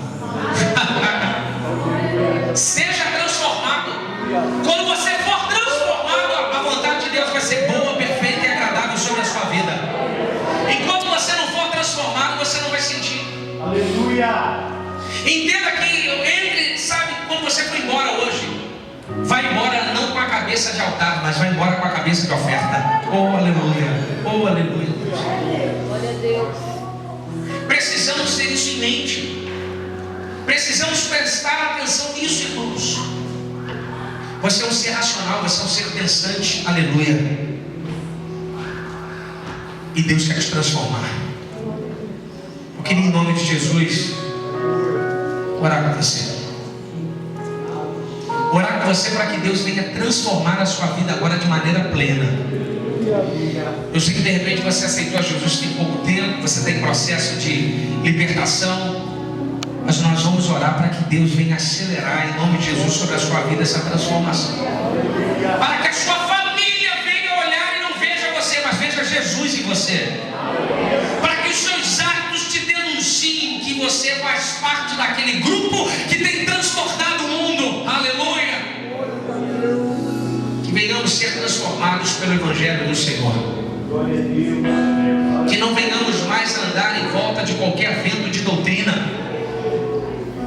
Seja transformado. Quando você for transformado, a vontade de Deus vai ser boa, perfeita e agradável sobre a sua vida. Enquanto você não for transformado, você não vai sentir. Aleluia. Entenda que sabe, quando você for embora hoje, vai embora não com a cabeça de altar, mas vai embora com a cabeça de oferta. Oh, aleluia. Oh, aleluia. Glória a Deus. Precisamos ter isso em mente. Precisamos prestar atenção nisso, irmãos. Você é um ser racional, você é um ser pensante. Aleluia. E Deus quer te transformar. Eu queria, em nome de Jesus, orar com você. Orar com você para que Deus venha transformar a sua vida agora de maneira plena. Eu sei que de repente você aceitou a Jesus tem pouco tempo, você está em processo de libertação, mas nós vamos orar para que Deus venha acelerar em nome de Jesus sobre a sua vida essa transformação, para que a sua família venha olhar e não veja você, mas veja Jesus em você, para que os seus atos te denunciem que você faz parte daquele grupo que tem transformado o mundo. Aleluia. Que venhamos ser transformados pelo Evangelho do Senhor. Que não venhamos mais andar em volta de qualquer vento de doutrina.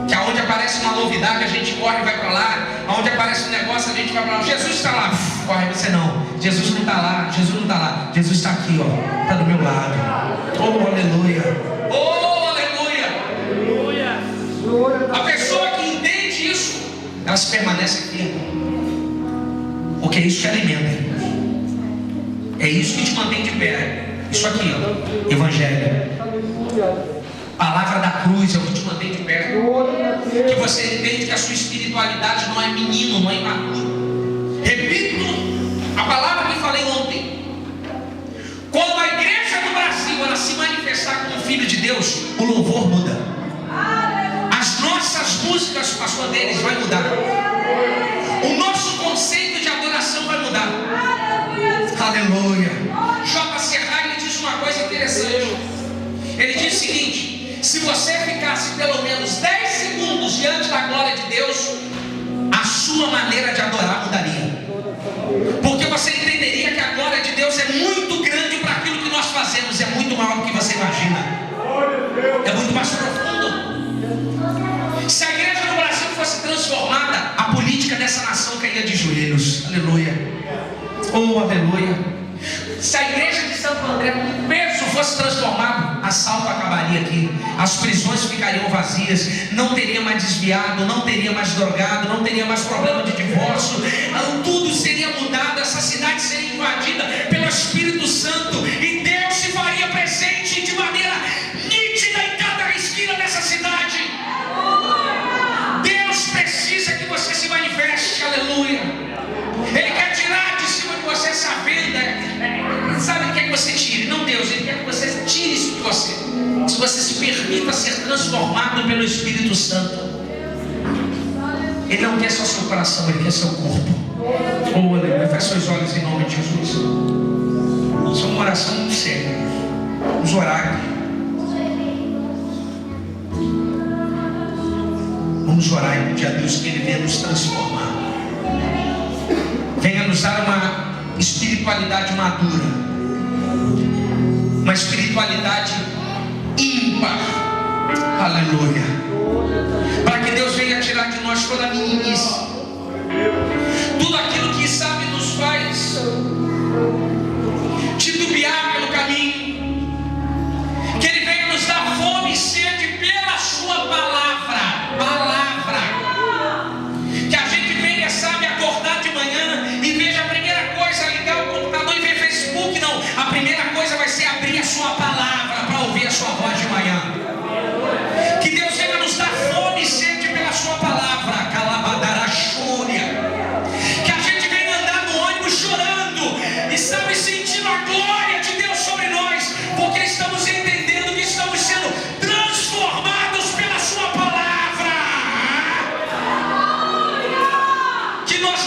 Que aonde aparece uma novidade a gente corre e vai para lá. Aonde aparece um negócio a gente vai para lá. Jesus está lá, corre você não. Jesus não está lá, Jesus não está lá. Jesus está aqui, ó, está do meu lado. Oh, aleluia. Oh, aleluia. A pessoa que entende isso, ela se permanece aqui, porque é isso que alimenta. É isso que te mantém de pé. Isso aqui, ó, Evangelho. Palavra da cruz é o que te mantém de pé. Que você entende que a sua espiritualidade não é menino, não é imaturo. Repito a palavra que falei ontem. Quando a igreja do Brasil ela se manifestar como filho de Deus, o louvor muda. As nossas músicas, pastor deles, vai mudar. O nosso conceito de adoração vai mudar. Aleluia. J.C. Ryle diz uma coisa interessante. Ele diz o seguinte: se você ficasse pelo menos 10 segundos diante da glória de Deus, a sua maneira de adorar mudaria. Porque você entenderia que a glória de Deus é muito grande para aquilo que nós fazemos, é muito maior do que você imagina. É muito mais profundo. Se a igreja do Brasil fosse transformada, a política dessa nação cairia de joelhos. Aleluia. Oh, aleluia. Se a igreja de Santo André, o peso fosse transformado, assalto acabaria aqui, as prisões ficariam vazias, não teria mais desviado, não teria mais drogado, não teria mais problema de divórcio, tudo seria mudado, essa cidade seria invadida pelo Espírito Santo e Deus se faria presente de maneira nítida em cada esquina dessa cidade. Deus precisa que você se manifeste, aleluia. Ele quer tirar de cima de você essa venda. Sabe o que é que você tire? Não Deus, Ele quer que você tire isso de você. Se você se permita ser transformado pelo Espírito Santo. Ele não quer só seu coração, Ele quer seu corpo. Oh, aleluia. Feche seus olhos em nome de Jesus. Isso é uma oração muito séria. Vamos orar. Vamos orar e pedir a Deus que Ele venha nos transformar. Venha nos dar uma espiritualidade madura. uma espiritualidade ímpar. Aleluia. Para que Deus venha tirar de nós toda a meninice, tudo aquilo que sabe nos faz titubear pelo caminho, que Ele venha nos dar fome e sede pela sua palavra, que a gente venha, sabe, acordar de manhã e veja a primeira coisa, ligar o computador e ver Facebook. Não, a primeira coisa vai ser abrir a sua palavra para ouvir a sua voz de manhã. Que Deus venha nos dar fome e sede pela sua palavra, calabadarachúria. Que a gente venha andar no ônibus chorando e, sabe, sentindo a glória de Deus sobre nós, porque estamos entendendo que estamos sendo transformados pela sua palavra. Que nós